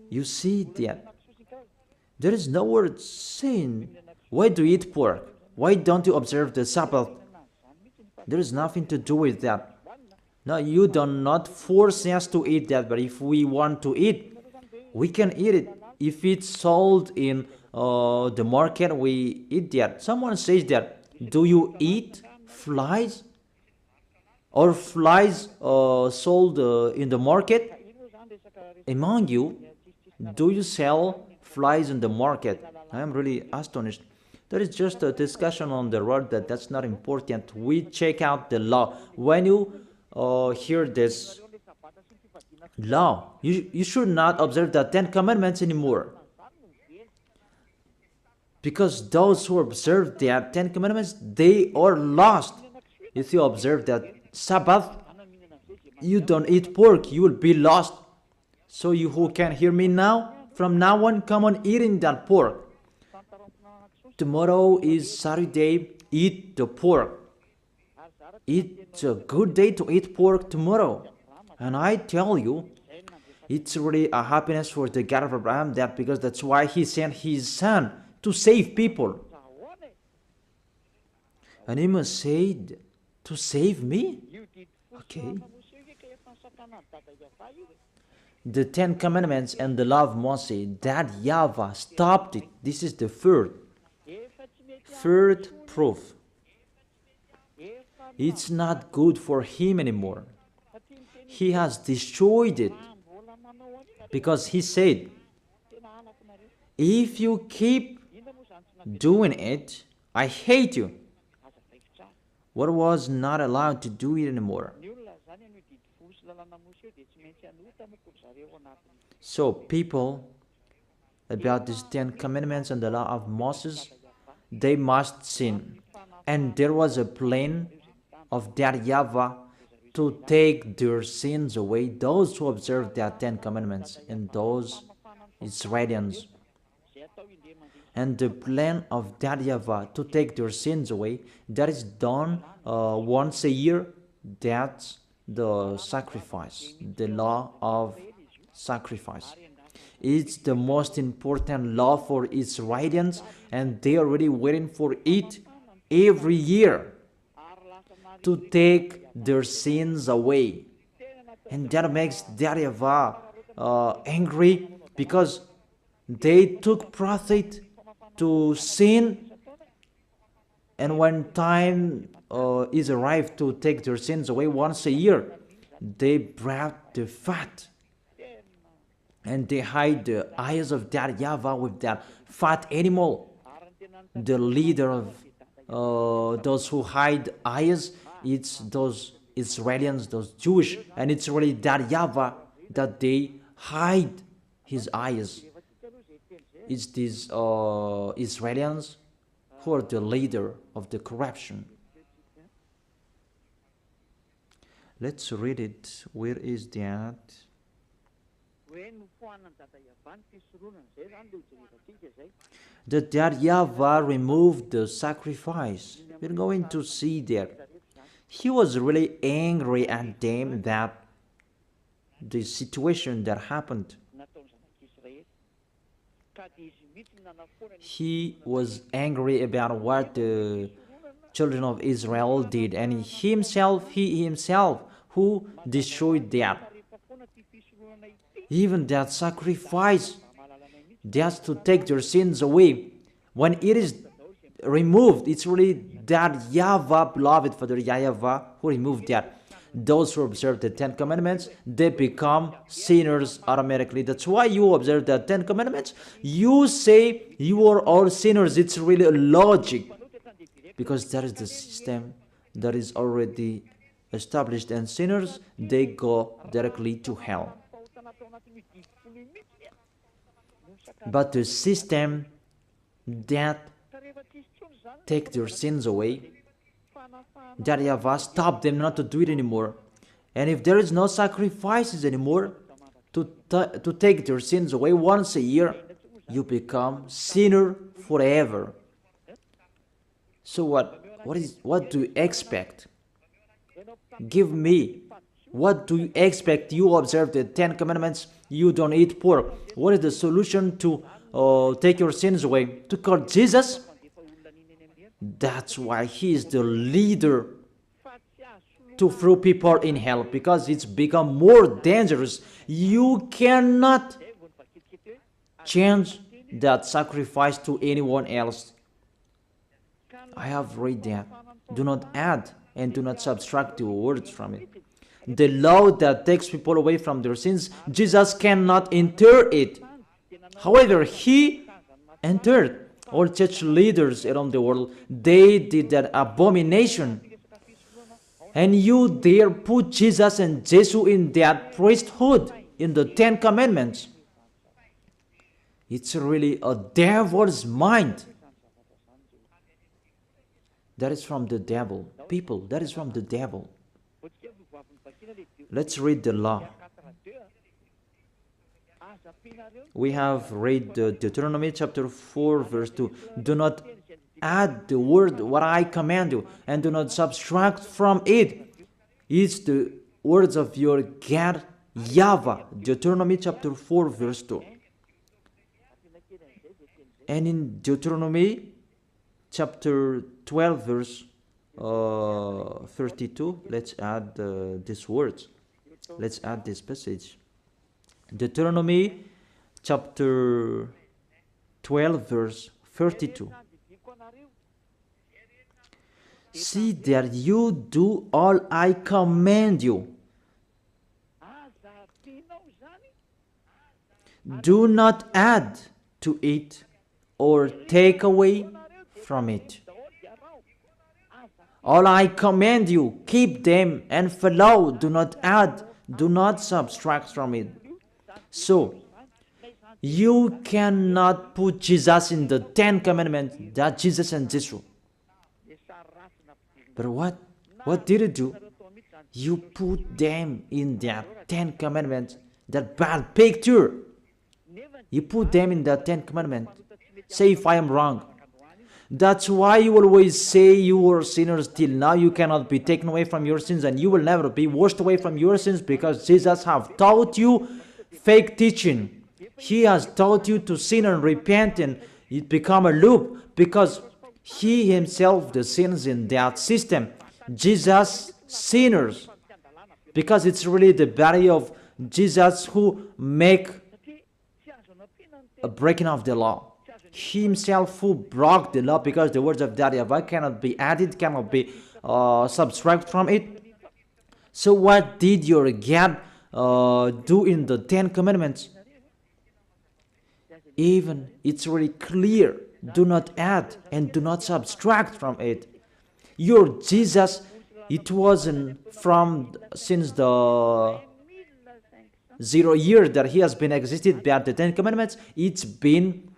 You see that there is no word saying, why do you eat pork? Why don't you observe the Sabbath? There is nothing to do with that. No, you do not force us to eat that, but if we want to eat, we can eat it. If it's sold in the market, we eat that. Someone says that, do you eat flies? Or flies sold in the market? Among you, do you sell flies in the market? I am really astonished. There is just a discussion on the road that's not important. We check out the law. When you hear this law, you should not observe the 10 commandments anymore. Because those who observe the 10 commandments, they are lost. If you observe that Sabbath, you don't eat pork, you will be lost. So you who can hear me now, from now on, come on eating that pork. Tomorrow is Saturday, eat the pork. It's a good day to eat pork tomorrow. And I tell you, it's really a happiness for the God of Abraham, that because that's why he sent his son to save people. And he must say, to save me? Okay. The 10 commandments and the law of Moshè, that YAHVAH stopped it. This is the third proof. It's not good for him anymore. He has destroyed it. Because he said, if you keep doing it, I hate you. What was not allowed to do it anymore. So people, about these 10 commandments and the law of Moses, they must sin. And there was a plan of that YAHVAH to take their sins away, those who observe their 10 commandments and those Israelians. And the plan of that YAHVAH to take their sins away, that is done once a year. That's the sacrifice, the law of sacrifice. It's the most important law for Israelians, and they are already waiting for it every year to take their sins away. And that makes that YAHVAH angry, because they took profit to sin, and when time is arrived to take their sins away once a year, they brought the fat and they hide the eyes of that YAHVAH with that fat animal. The leader of those who hide eyes, it's those Israelians, those Jewish, and it's really that YAHVAH that they hide his eyes. It's these Israelians who are the leader of the corruption. Let's read it. Where is that? That YAHVAH removed the sacrifice. We're going to see that. He was really angry at them, that the situation that happened. He was angry about what the children of Israel did, and he himself who destroyed that. Even that sacrifice, just to take their sins away, when it is removed, it's really that YAHVAH, beloved Father YAHVAH, who removed that. Those who observe the 10 commandments, they become sinners automatically. That's why you observe the 10 commandments. You say you are all sinners. It's really a logic, because that is the system that is already established, and sinners, they go directly to hell. But the system that take their sins away, that YAHVAH stop them not to do it anymore. And if there is no sacrifices anymore to take their sins away once a year, you become sinner forever. So what do you expect? Give me. What do you expect? You observe the 10 commandments, you don't eat pork. What is the solution to take your sins away? To call Jesus? That's why he is the leader to throw people in hell, because it's become more dangerous. You cannot change that sacrifice to anyone else. I have read that. Do not add and do not subtract the words from it. The law that takes people away from their sins, Jesus cannot enter it. However, he entered. All church leaders around the world, they did that abomination. And you dare put Jesus and Jesus in that priesthood, in the 10 commandments. It's really a devil's mind. That is from the devil. People, that is from the devil. Let's read the law. We have read Deuteronomy chapter 4 verse 2. Do not add the word what I command you, and do not subtract from it. It's the words of your God YAHVAH. Deuteronomy chapter 4 verse 2. And in Deuteronomy chapter 12 verse 32, let's add these words. Let's add this passage. Deuteronomy chapter 12 verse 32. See that you do all I command you. Do not add to it or take away from it. All I command you, keep them and follow. Do not add, do not subtract from it. So, you cannot put Jesus in the 10 Commandments, that Jesus and Jesus. But what did you do? You put them in that 10 Commandments, that bad picture. You put them in the 10 Commandments. Say if I am wrong. That's why you always say you were sinners till now. You cannot be taken away from your sins, and you will never be washed away from your sins, because Jesus have taught you fake teaching. He has taught you to sin and repent, and it become a loop, because he himself the sins in that system. Jesus sinners, because it's really the body of Jesus who make a breaking of the law. He himself who broke the law, because the words of YAHVAH cannot be added, cannot be subtracted from it. So what did your God do in the 10 Commandments? Even it's really clear. Do not add and do not subtract from it. Your Jesus, it wasn't from since the 0 year that he has been existed by the 10 Commandments. It's been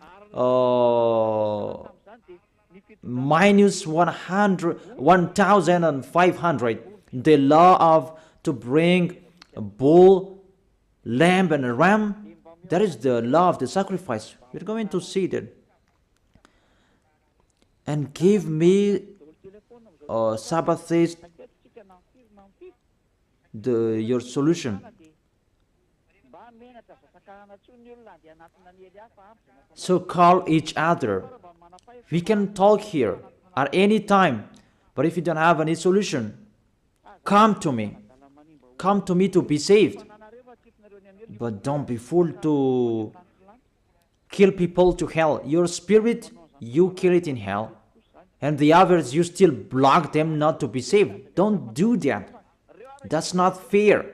minus 1,500. The law of to bring a bull, lamb, and a ram. That is the law of the sacrifice. We're going to see that. And give me Sabbath days, your solution. So call each other. We can talk here at any time. But if you don't have any solution, come to me. Come to me to be saved. But don't be fool to kill people to hell. Your spirit, you kill it in hell. And the others, you still block them not to be saved. Don't do that. That's not fair.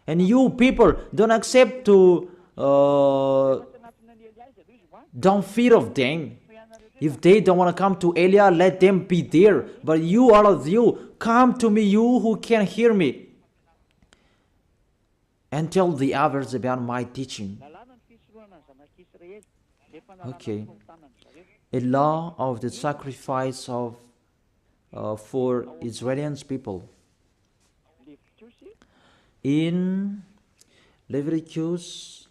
And you people, don't accept to... don't fear of them. If they don't want to come to Elia, let them be there. But you, all of you, come to me, you who can hear me, and tell the others about my teaching. Okay. A law of the sacrifice of for Israeli people. In Leviticus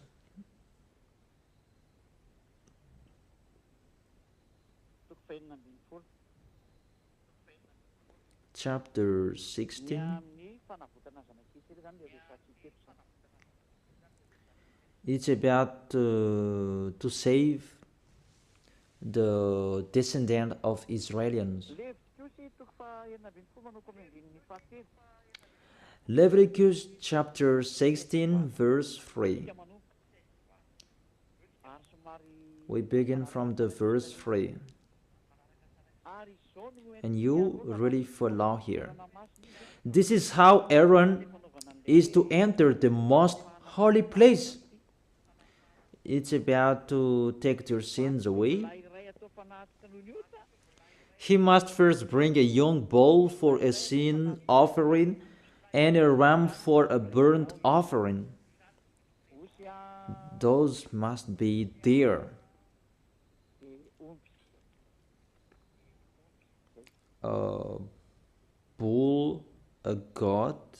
chapter 16, it's about to save the descendant of Israelians. Leviticus chapter 16 verse 3. We begin from the verse 3. And you really follow here. This is how Aaron is to enter the most holy place. It's about to take your sins away. He must first bring a young bull for a sin offering and a ram for a burnt offering. Those must be there. A bull, a goat,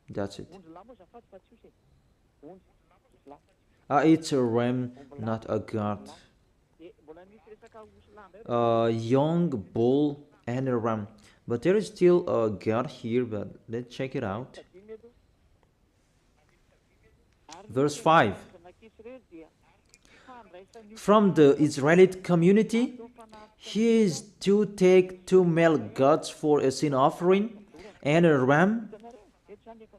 that's it. It's a ram, not a goat. A young bull and a ram. But there is still a goat here, but let's check it out. Verse 5. From the Israelite community, he is to take 2 male goats for a sin offering and a ram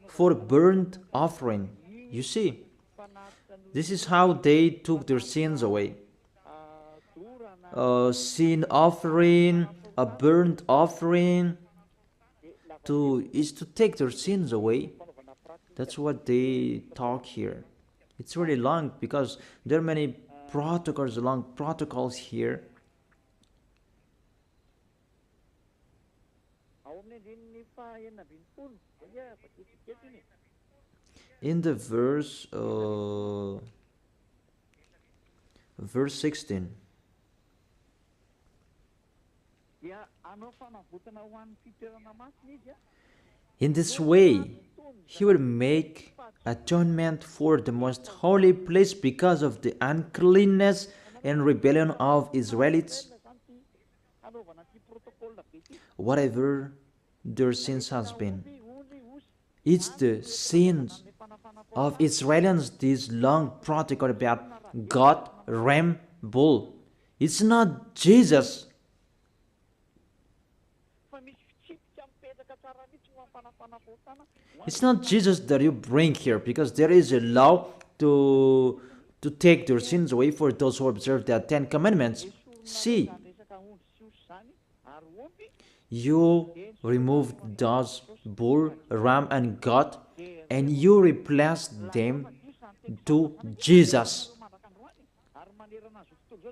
for a burnt offering. You see, this is how they took their sins away. A sin offering, a burnt offering, is to take their sins away. That's what they talk here. It's really long because there are many long protocols here. In the verse 16. In this way, he will make atonement for the most holy place because of the uncleanness and rebellion of Israelites, whatever their sins has been. It's the sins of Israelites, this long protocol about God, ram, bull. It's not Jesus. It's not Jesus that you bring here, because there is a law to take their sins away for those who observe the 10 Commandments. See, you removed those bull, ram, and goat, and you replaced them to Jesus.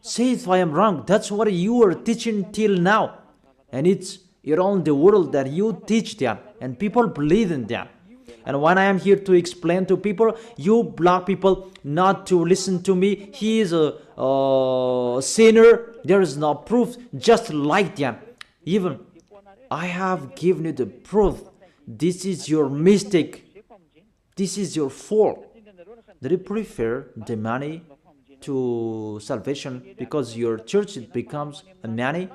Say if I am wrong. That's what you are teaching till now, and it's around the world that you teach that, and people believe in that. And when I am here to explain to people, you block people not to listen to me. He is a sinner. There is no proof. Just like that. Even I have given you the proof. This is your mistake. This is your fault. Do you prefer the money to salvation because your church becomes a money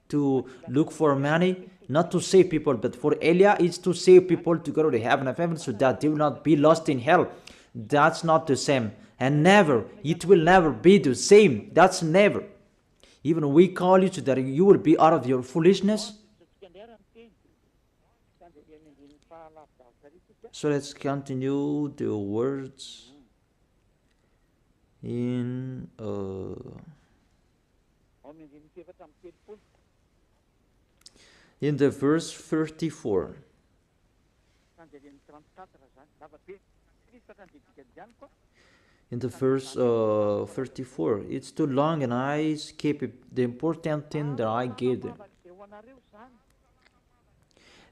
to look for money? Not to save people, but for Elia, it's to save people to go to the heaven of heaven so that they will not be lost in hell. That's not the same. And never, it will never be the same. That's never. Even we call you so that you will be out of your foolishness. So let's continue the words in the verse 34. In the verse 34, it's too long and I skip the important thing that I gave them.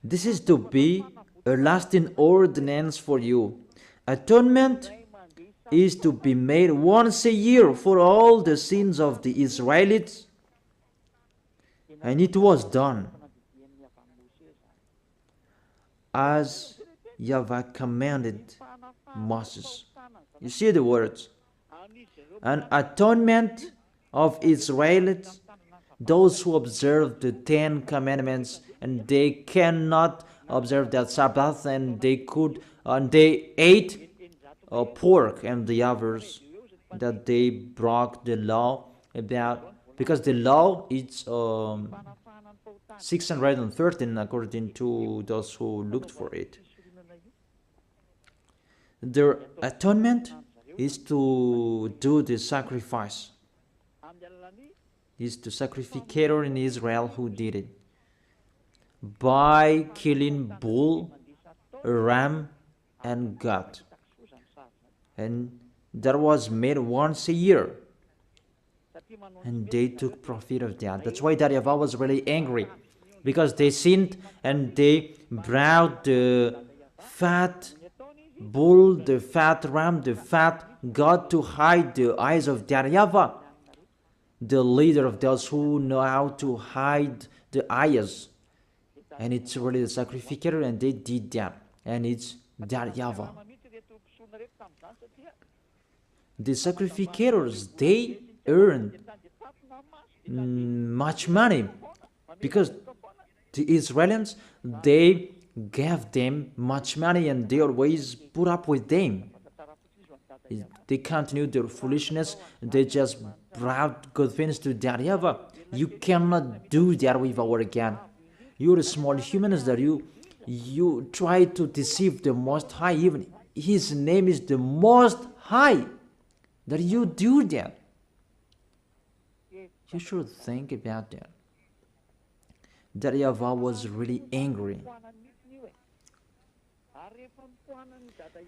This is to be a lasting ordinance for you. Atonement is to be made once a year for all the sins of the Israelites, and it was done as YAHVAH commanded Moses. You see the words. An atonement of Israelites, those who observe the 10 Commandments, and they cannot observe that Sabbath, and they ate pork, and the others that they broke the law about, because the law is 613 according to those who looked for it. Their atonement is to do the sacrifice. It's the sacrificator in Israel who did it by killing bull, ram, and goat, and that was made once a year, and they took profit of that. That's why YAHVAH was really angry, because they sinned and they brought the fat bull, the fat ram, the fat goat to hide the eyes of YAHVAH, the leader of those who know how to hide the eyes. And it's really the sacrificator, and they did that, and it's YAHVAH. The sacrificators, they earned much money, because the Israelites, they gave them much money, and they always put up with them. They continued their foolishness, and they just brought good things to YAHVAH. You cannot do that with our God. You're a small humans that you try to deceive the Most High. Even His name is the Most High, that you do that. You should think about that. YAHVAH was really angry.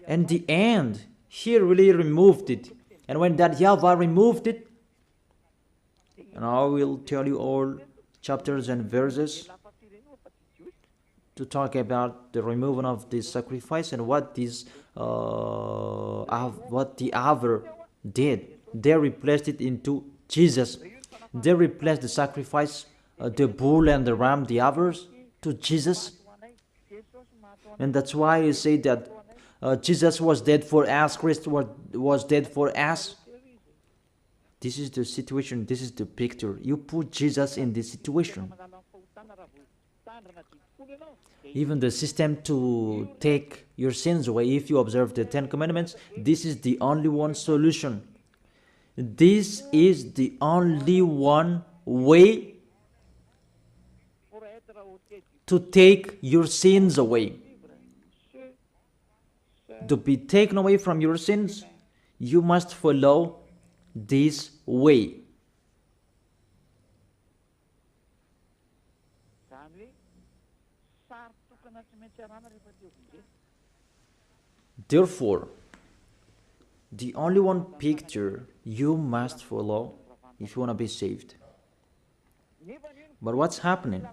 And the end, He really removed it. And when YAHVAH removed it, and I will tell you all chapters and verses, to talk about the removal of this sacrifice and what this what the other did. They replaced it into Jesus. They replaced the sacrifice, the bull and the ram, the others, to Jesus. And that's why you say that Jesus was dead for us, Christ was dead for us. This is the situation, this is the picture. You put Jesus in this situation. Even the system to take your sins away, if you observe the 10 Commandments, this is the only one solution. This is the only one way to take your sins away. To be taken away from your sins, you must follow this way. Therefore, the only one picture you must follow if you want to be saved. But what's happening?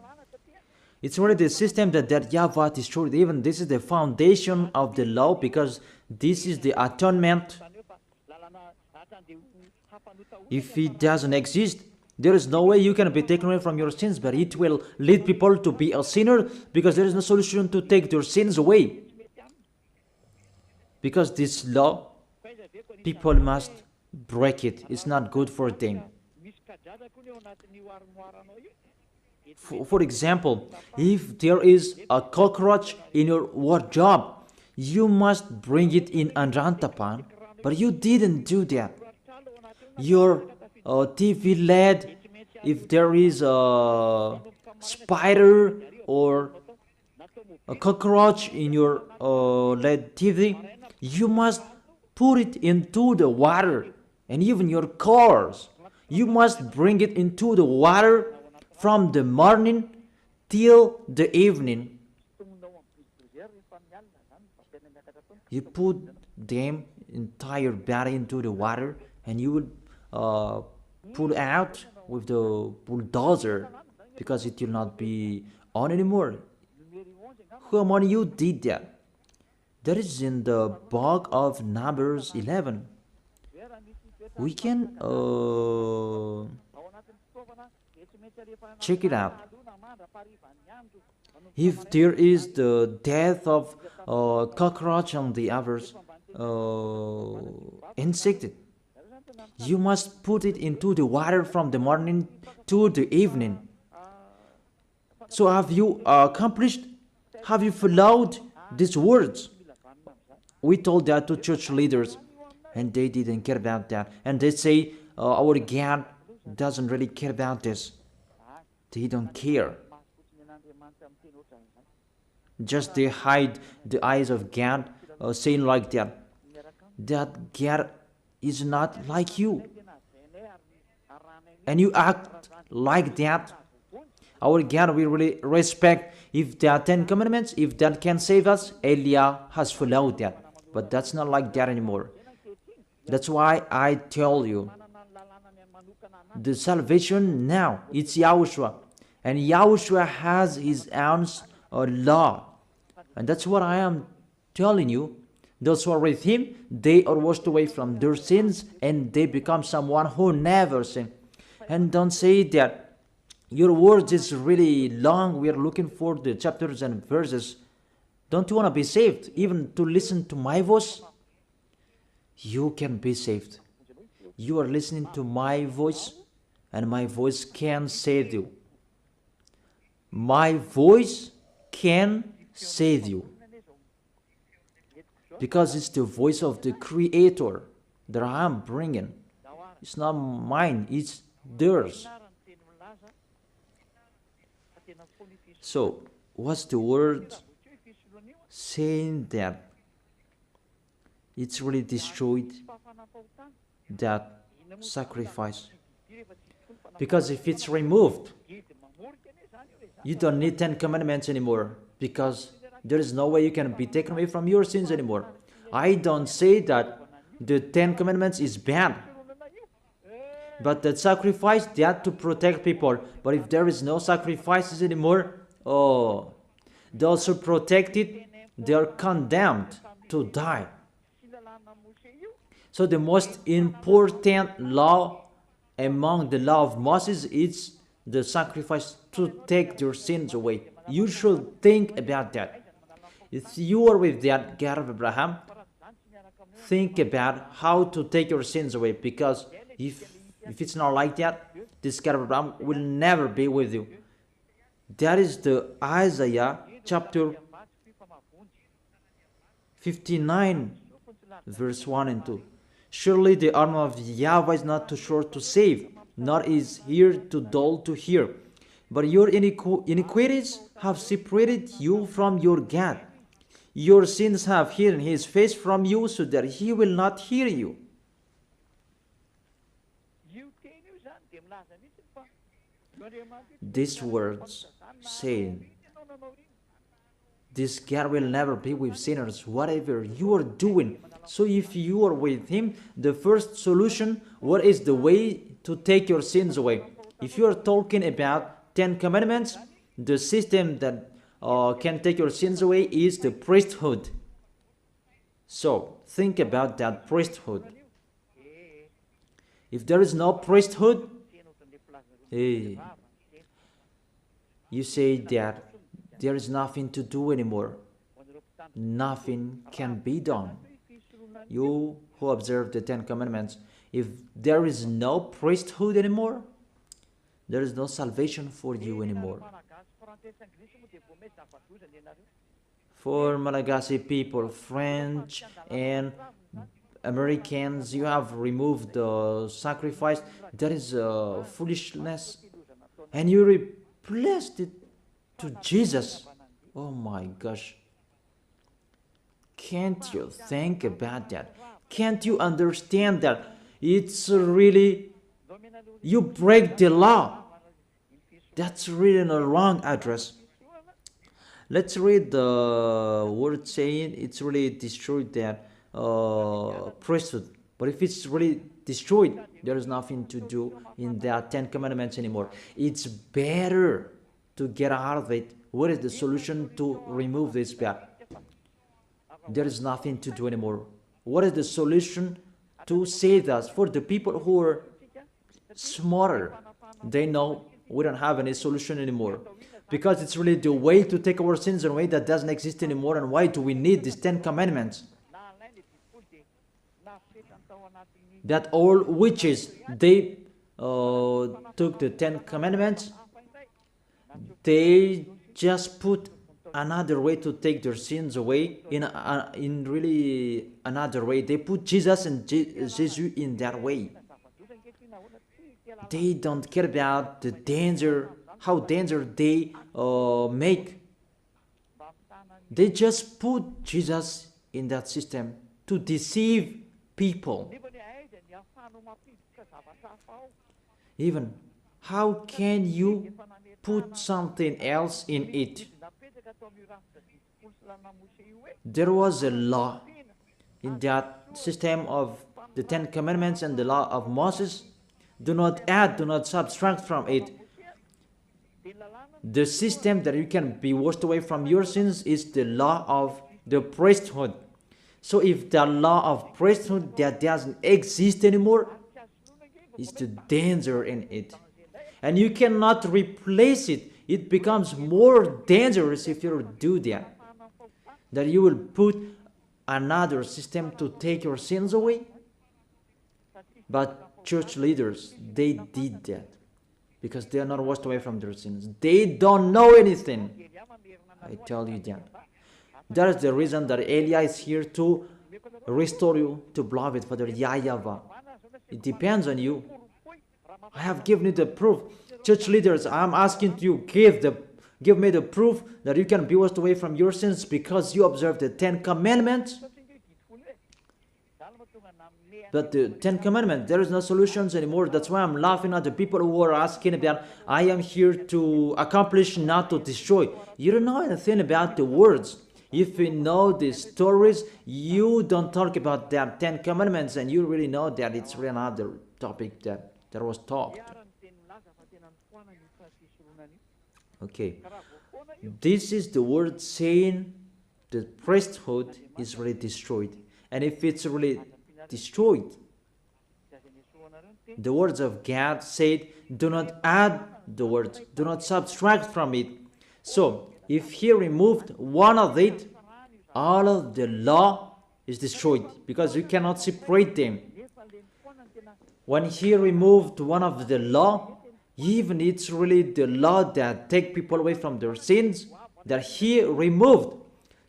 It's already the system that YAHVAH destroyed. Even this is the foundation of the law, because this is the atonement. If it doesn't exist, there is no way you can be taken away from your sins, but it will lead people to be a sinner, because there is no solution to take their sins away. Because this law, people must break it. It's not good for them. For example, if there is a cockroach in your wardrobe, you must bring it in Anrantapan, but you didn't do that. Your TV LED, if there is a spider or a cockroach in your LED TV, you must put it into the water. And even your cars, you must bring it into the water from the morning till the evening. You put them entire body into the water, and you will pull out with the bulldozer, because it will not be on anymore. How many you did that? That is in the book of Numbers 11. We can check it out. If there is the death of cockroach and the others insected, you must put it into the water from the morning to the evening. So have you accomplished? Have you followed these words? We told that to church leaders, and they didn't care about that. And they say, our God doesn't really care about this. They don't care. Just they hide the eyes of God, saying like that. That God is not like you. And you act like that. Our God we really respect. If there are 10 commandments, if that can save us, Elia has followed that. But that's not like that anymore. That's why I tell you, the salvation now, it's YAHOSHUAH. And YAHOSHUAH has his own law. And that's what I am telling you. Those who are with him, they are washed away from their sins, and they become someone who never sinned. And don't say that your words is really long. We are looking for the chapters and verses. Don't you want to be saved? Even to listen to my voice? You can be saved. You are listening to my voice, and my voice can save you. My voice can save you. Because it's the voice of the Creator that I am bringing. It's not mine, it's theirs. So, what's the word saying that it's really destroyed that sacrifice? Because if it's removed, you don't need 10 commandments anymore, because there is no way you can be taken away from your sins anymore. I don't say that the 10 commandments is bad, but that sacrifice, they had to protect people. But if there is no sacrifices anymore, oh, Those who protect it, they are condemned to die. So the most important law among the law of Moses is the sacrifice to take your sins away. You should think about that. If you are with that God of Abraham, think about how to take your sins away, because if it's not like that, this God of Abraham will never be with you. That is the Isaiah chapter 59 verse 1 and 2. Surely the arm of YAHVAH is not too short to save, nor is ear too dull to hear. But your iniquities have separated you from your God. Your sins have hidden his face from you so that he will not hear you. These words say, this God will never be with sinners, whatever you are doing. So if you are with him, the first solution, what is the way to take your sins away? If you are talking about 10 commandments, the system that can take your sins away is the priesthood. So think about that priesthood. If there is no priesthood, you say that there is nothing to do anymore. Nothing can be done. You who observe the 10 commandments, if there is no priesthood anymore, there is no salvation for you anymore. For Malagasy people, French and Americans, you have removed the sacrifice. That is foolishness. And you replaced it to Jesus. Oh my gosh. Can't you think about that? Can't you understand that it's really, you break the law? That's really a wrong address. Let's read the word saying it's really destroyed that priesthood. But if it's really destroyed, there is nothing to do in that 10 commandments anymore. It's better to get out of it. What is the solution to remove this bad? There is nothing to do anymore. What is the solution to save us? For the people who are smarter, they know we don't have any solution anymore, because it's really the way to take our sins away that doesn't exist anymore. And why do we need these 10 commandments? That all witches, they took the 10 commandments, they just put another way to take their sins away in really another way. They put Jesus and Jesus in that way. They don't care about the danger, how dangerous they make. They just put Jesus in that system to deceive people. Even, how can you put something else in it? There was a law in that system of the 10 commandments and the law of Moses. Do not add, do not subtract from it. The system that you can be washed away from your sins is the law of the priesthood. So if the law of priesthood that doesn't exist anymore, is the danger in it. And you cannot replace it. It becomes more dangerous if you do that. That you will put another system to take your sins away. But church leaders, they did that because they are not washed away from their sins. They don't know anything. I tell you that. That is the reason that Elia is here to restore you to beloved Father YAHVAH. It depends on you. I have given you the proof. Church leaders, I am asking you, give me the proof that you can be washed away from your sins because you observe the 10 commandments. But the 10 commandments, there is no solutions anymore. That's why I'm laughing at the people who are asking about, I am here to accomplish, not to destroy. You don't know anything about the words. If you know the stories, you don't talk about that 10 commandments, and you really know that it's really another topic that was talked. Okay, this is the word saying the priesthood is really destroyed. And if it's really destroyed, the words of God said, do not add the words, do not subtract from it. So, if he removed one of it, all of the law is destroyed because you cannot separate them. When he removed one of the law, even it's really the law that take people away from their sins that he removed.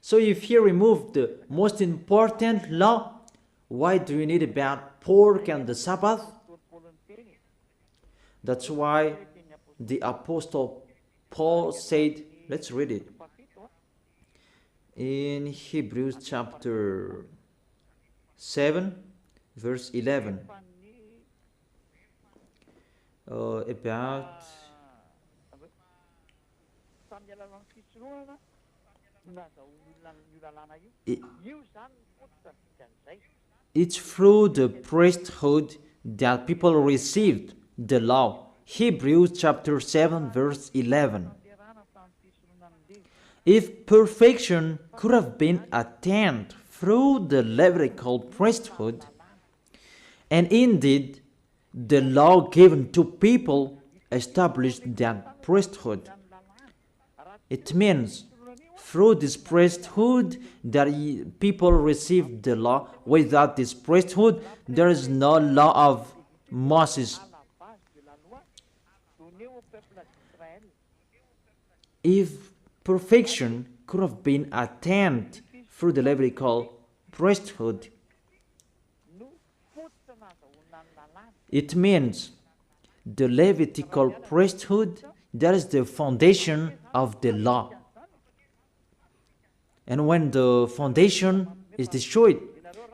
So if he removed the most important law, why do you need about pork and the Sabbath? That's why the Apostle Paul said, let's read it. In Hebrews chapter 7, verse 11. About it's through the priesthood that people received the law. Hebrews chapter 7 verse 11. If perfection could have been attained through the Levitical priesthood, and indeed the law given to people established that priesthood, it means through this priesthood that people received the law. Without this priesthood, there is no law of Moses. If perfection could have been attained through the Levitical priesthood, it means the Levitical priesthood, that is the foundation of the law. And when the foundation is destroyed,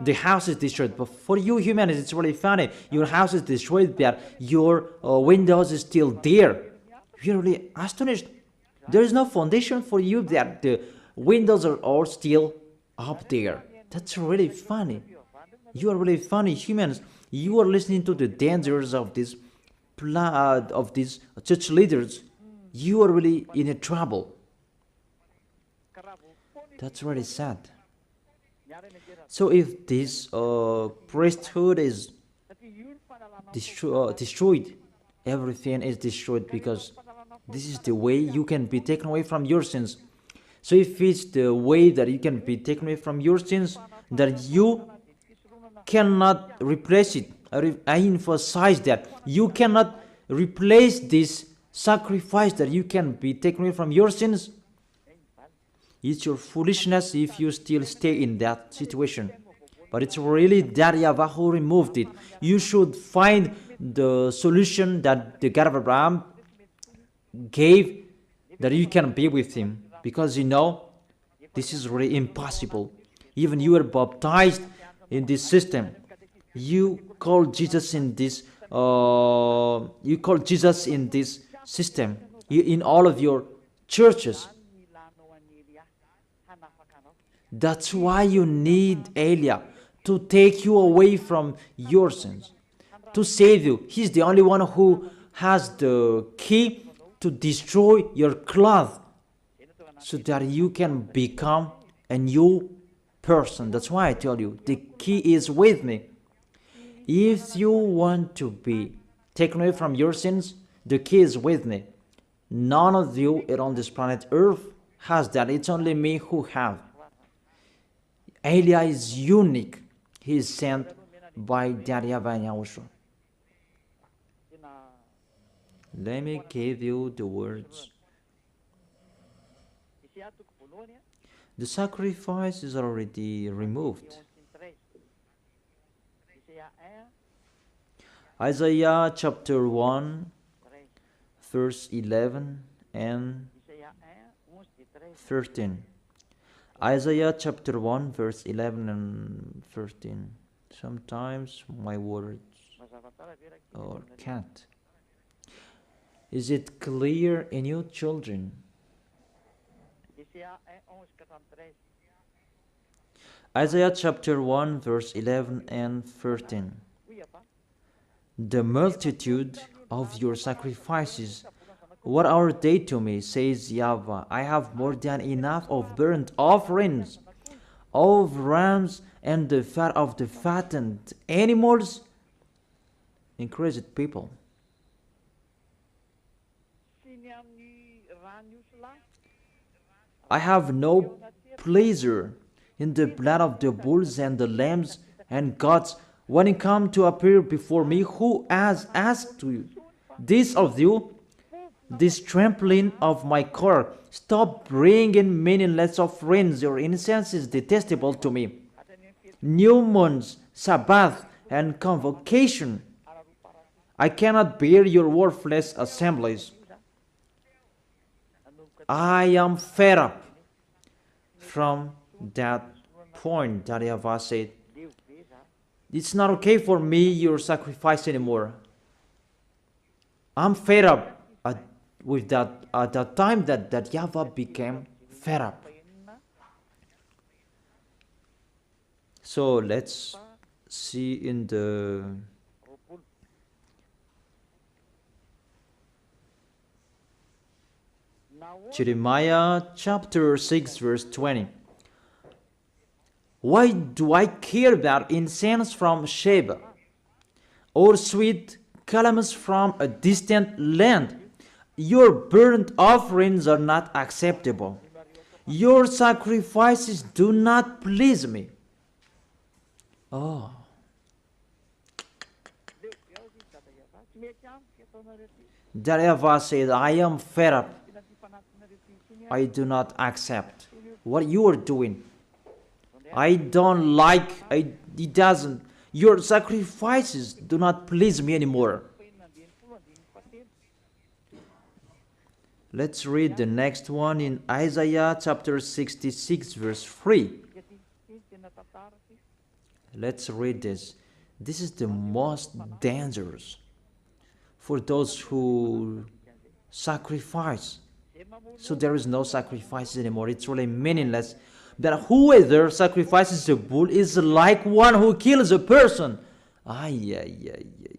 the house is destroyed. But for you humans, it's really funny. Your house is destroyed, but your windows is still there. You're really astonished. There is no foundation for you, that the windows are all still up there. That's really funny. You are really funny humans. You are listening to the dangers of this of these church leaders. You are really in a trouble. That's really sad. So if this priesthood is destroyed, everything is destroyed, because this is the way you can be taken away from your sins. So if it's the way that you can be taken away from your sins, that you cannot replace it. I emphasize that you cannot replace this sacrifice that you can be taken away from your sins. It's your foolishness if you still stay in that situation. But it's really that YAHVAH who removed it. You should find the solution that the God of Abraham gave, that you can be with him. Because you know, this is really impossible. Even you are baptized in this system. You call Jesus in this system. In all of your churches. That's why you need Eliah to take you away from your sins, to save you. He's the only one who has the key to destroy your cloth, so that you can become a new person. That's why I tell you, the key is with me. If you want to be taken away from your sins, the key is with me. None of you on this planet Earth has that. It's only me who have. Eliah is unique. He is sent by YAHVAH and YAHOSHUAH. Let me give you the words. The sacrifice is already removed. Isaiah chapter 1, verse 11 and 13. Isaiah chapter 1, verse 11 and 13. Sometimes my words are cut. Is it clear in you, children? Isaiah chapter 1, verse 11 and 13. The multitude of your sacrifices What are they to me, says Yahweh? I have more than enough of burnt offerings, of rams, and the fat of the fattened animals. Increased people. I have no pleasure in the blood of the bulls and the lambs and goats when it come to appear before me. Who has asked you this of you? This trampling of my core. Stop bringing meaningless offerings. Your incense is detestable to me. New moons, Sabbath, and convocation. I cannot bear your worthless assemblies. I am fed up from that point that Yahweh said. It's not okay for me, your sacrifice anymore. I'm fed up with that at that time that Yahweh became fed up. So let's see in the Jeremiah chapter 6 verse 20. Why do I care about incense from Sheba or sweet calamus from a distant land? Your burnt offerings are not acceptable. Your sacrifices do not please me. Oh. Yahweh said, I am fed up. I do not accept what you are doing. I don't like, it doesn't. Your sacrifices do not please me anymore. Let's read the next one in Isaiah chapter 66 verse 3. Let's read this. This is the most dangerous for those who sacrifice. So there is no sacrifices anymore. It's really meaningless. That whoever sacrifices a bull is like one who kills a person. Ay, ay, ay, ay.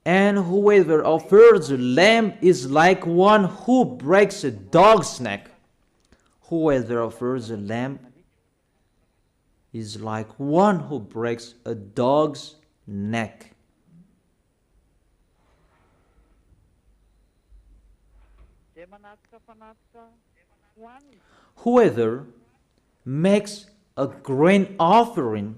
And whoever offers a lamb is like one who breaks a dog's neck. Whoever offers a lamb is like one who breaks a dog's neck. Whoever makes a grain offering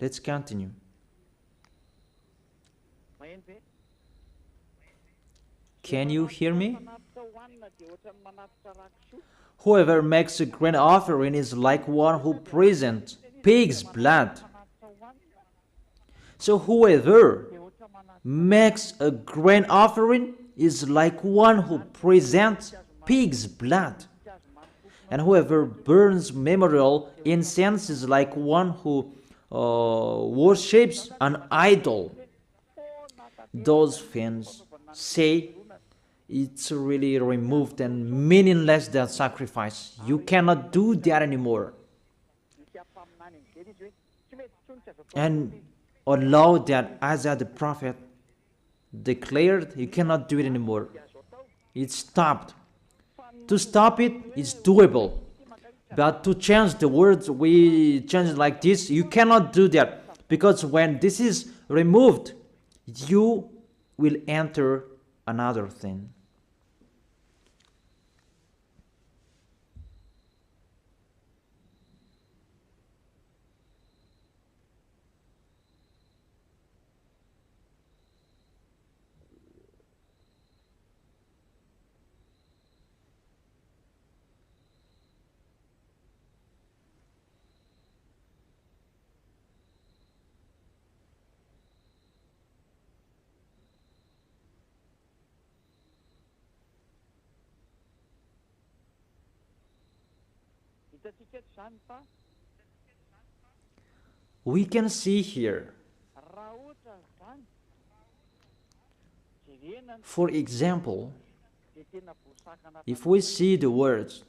Let's continue. Can you hear me? Whoever makes a grain offering is like one who presents pig's blood. So whoever makes a grain offering is like one who presents pig's blood. And whoever burns memorial incense is like one who worships an idol. Those fans say it's really removed and meaningless, that sacrifice. You cannot do that anymore. And allow that Isaiah the prophet declared, you cannot do it anymore. It stopped. To stop it is doable. But to change the words, we change it like this. You cannot do that. Because when this is removed, you will enter another thing. We can see here For example, if we see the words,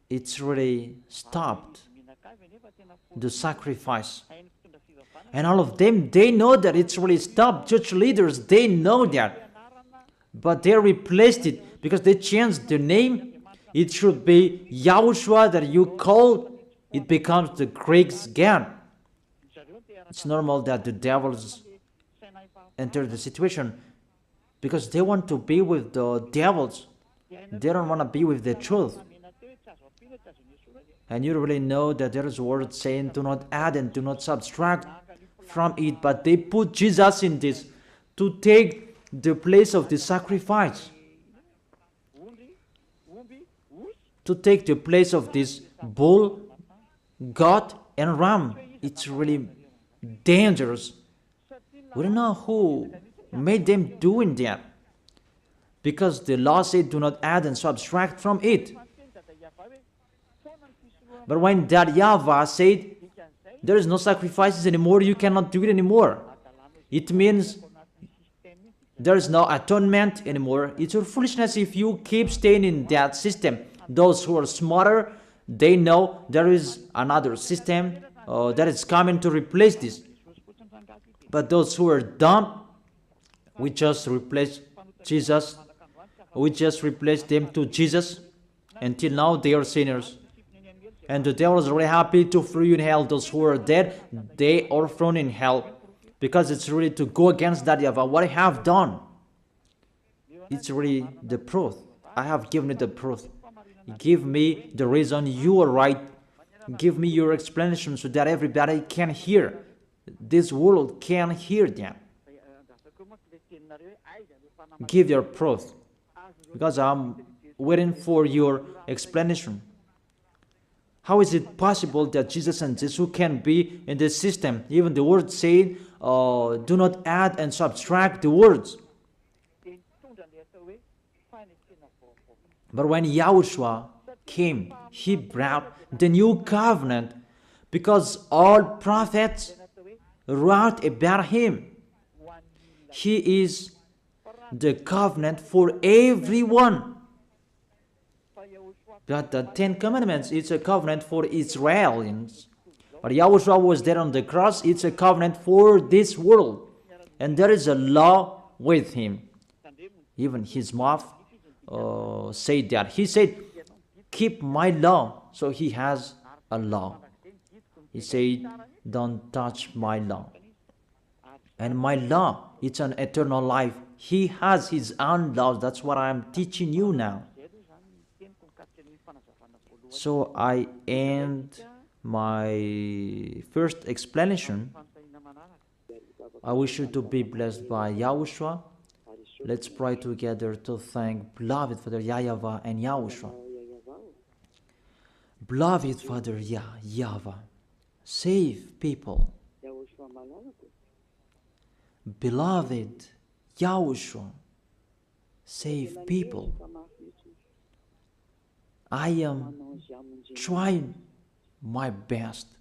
it's really stopped the sacrifice. And all of them, they know that it's really stopped. Church leaders, they know that. But they replaced it because they changed the name. It should be YAHOSHUAH that you call. It becomes the Greek's God. It's normal that the devils enter the situation because they want to be with the devils. They don't want to be with the truth. And you really know that there is a word saying, do not add and do not subtract from it. But they put Jesus in this to take the place of the sacrifice. To take the place of this bull, goat, and ram. It's really dangerous. We don't know who made them doing that. Because the law said, do not add and subtract from it. But when that YAHVAH said, there is no sacrifices anymore, you cannot do it anymore. It means there is no atonement anymore. It's your foolishness if you keep staying in that system. Those who are smarter, they know there is another system that is coming to replace this. But those who are dumb, we just replace Jesus. We just replace them to Jesus. Until now, they are sinners. And the devil is really happy to throw you in hell. Those who are dead, they are thrown in hell. Because it's really to go against that YAHVAH. What I have done, it's really the proof. I have given you the proof. Give me the reason you are right. Give me your explanation so that everybody can hear. This world can hear them. Give your proof. Because I'm waiting for your explanation. How is it possible that Jesus and Jesus can be in this system? Even the word saying, do not add and subtract the words. But when YAHOSHUAH came, he brought the new covenant because all prophets wrote about him. He is the covenant for everyone. But the Ten Commandments, it's a covenant for Israelians. But YAHOSHUAH was there on the cross, it's a covenant for this world. And there is a law with him. Even his mouth said that. He said, keep my law. So he has a law. He said, don't touch my law. And my law, it's an eternal life. He has his own laws. That's what I'm teaching you now. So I end my first explanation. I wish you to be blessed by YAHOSHUAH. Let's pray together to thank beloved Father YAHVAH and YAHOSHUAH. Beloved Father YAHVAH, save people. Beloved YAHOSHUAH, save people. I am trying my best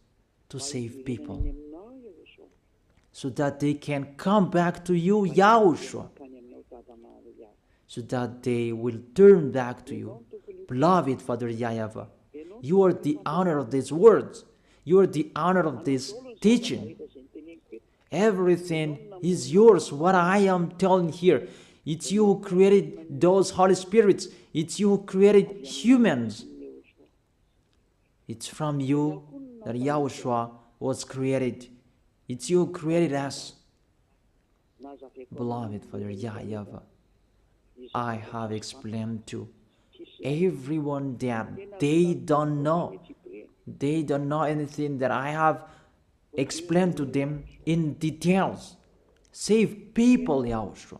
to save people so that they can come back to you, YAHOSHUAH, so that they will turn back to you. Beloved Father YAHVAH, you are the honor of these words. You are the honor of this teaching. Everything is yours, what I am telling here. It's you who created those Holy Spirits. It's you who created humans. It's from you that YAHOSHUAH was created. It's you who created us. Beloved Father YAHVAH, I have explained to everyone that they don't know. They don't know anything that I have explained to them in details. Save people, YAHOSHUAH.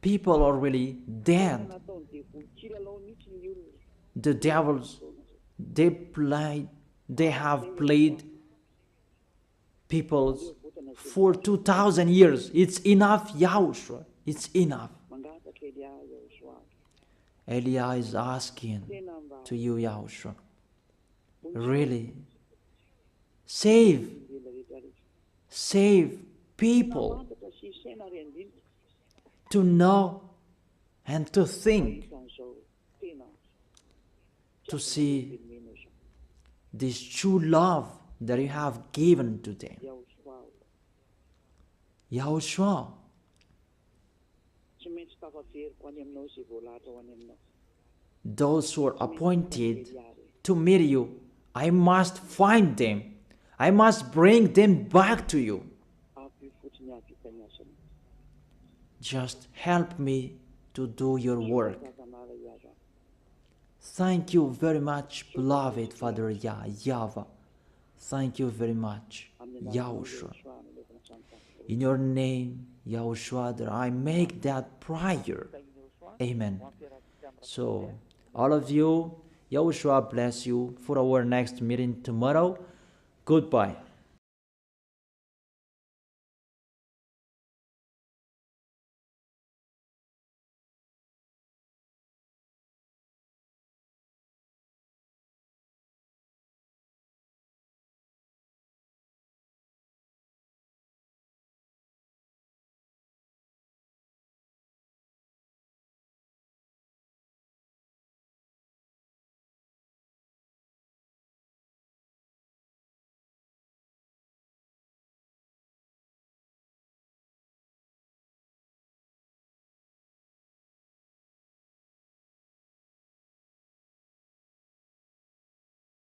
People are really dead. The devils, they have played people for 2,000 years. It's enough, YAHOSHUAH. It's enough. Elia is asking to you, YAHOSHUAH, really, save save people to know and to think, to see this true love that you have given to them. YAHOSHUAH, those who are appointed to meet you, I must find them. I must bring them back to you. Just help me to do your work. Thank you very much, beloved Father YAHVAH. Thank you very much, YAHOSHUAH. In your name, YAHOSHUAH, that I make that prayer. Amen. So, all of you, YAHOSHUAH bless you for our next meeting tomorrow. Goodbye.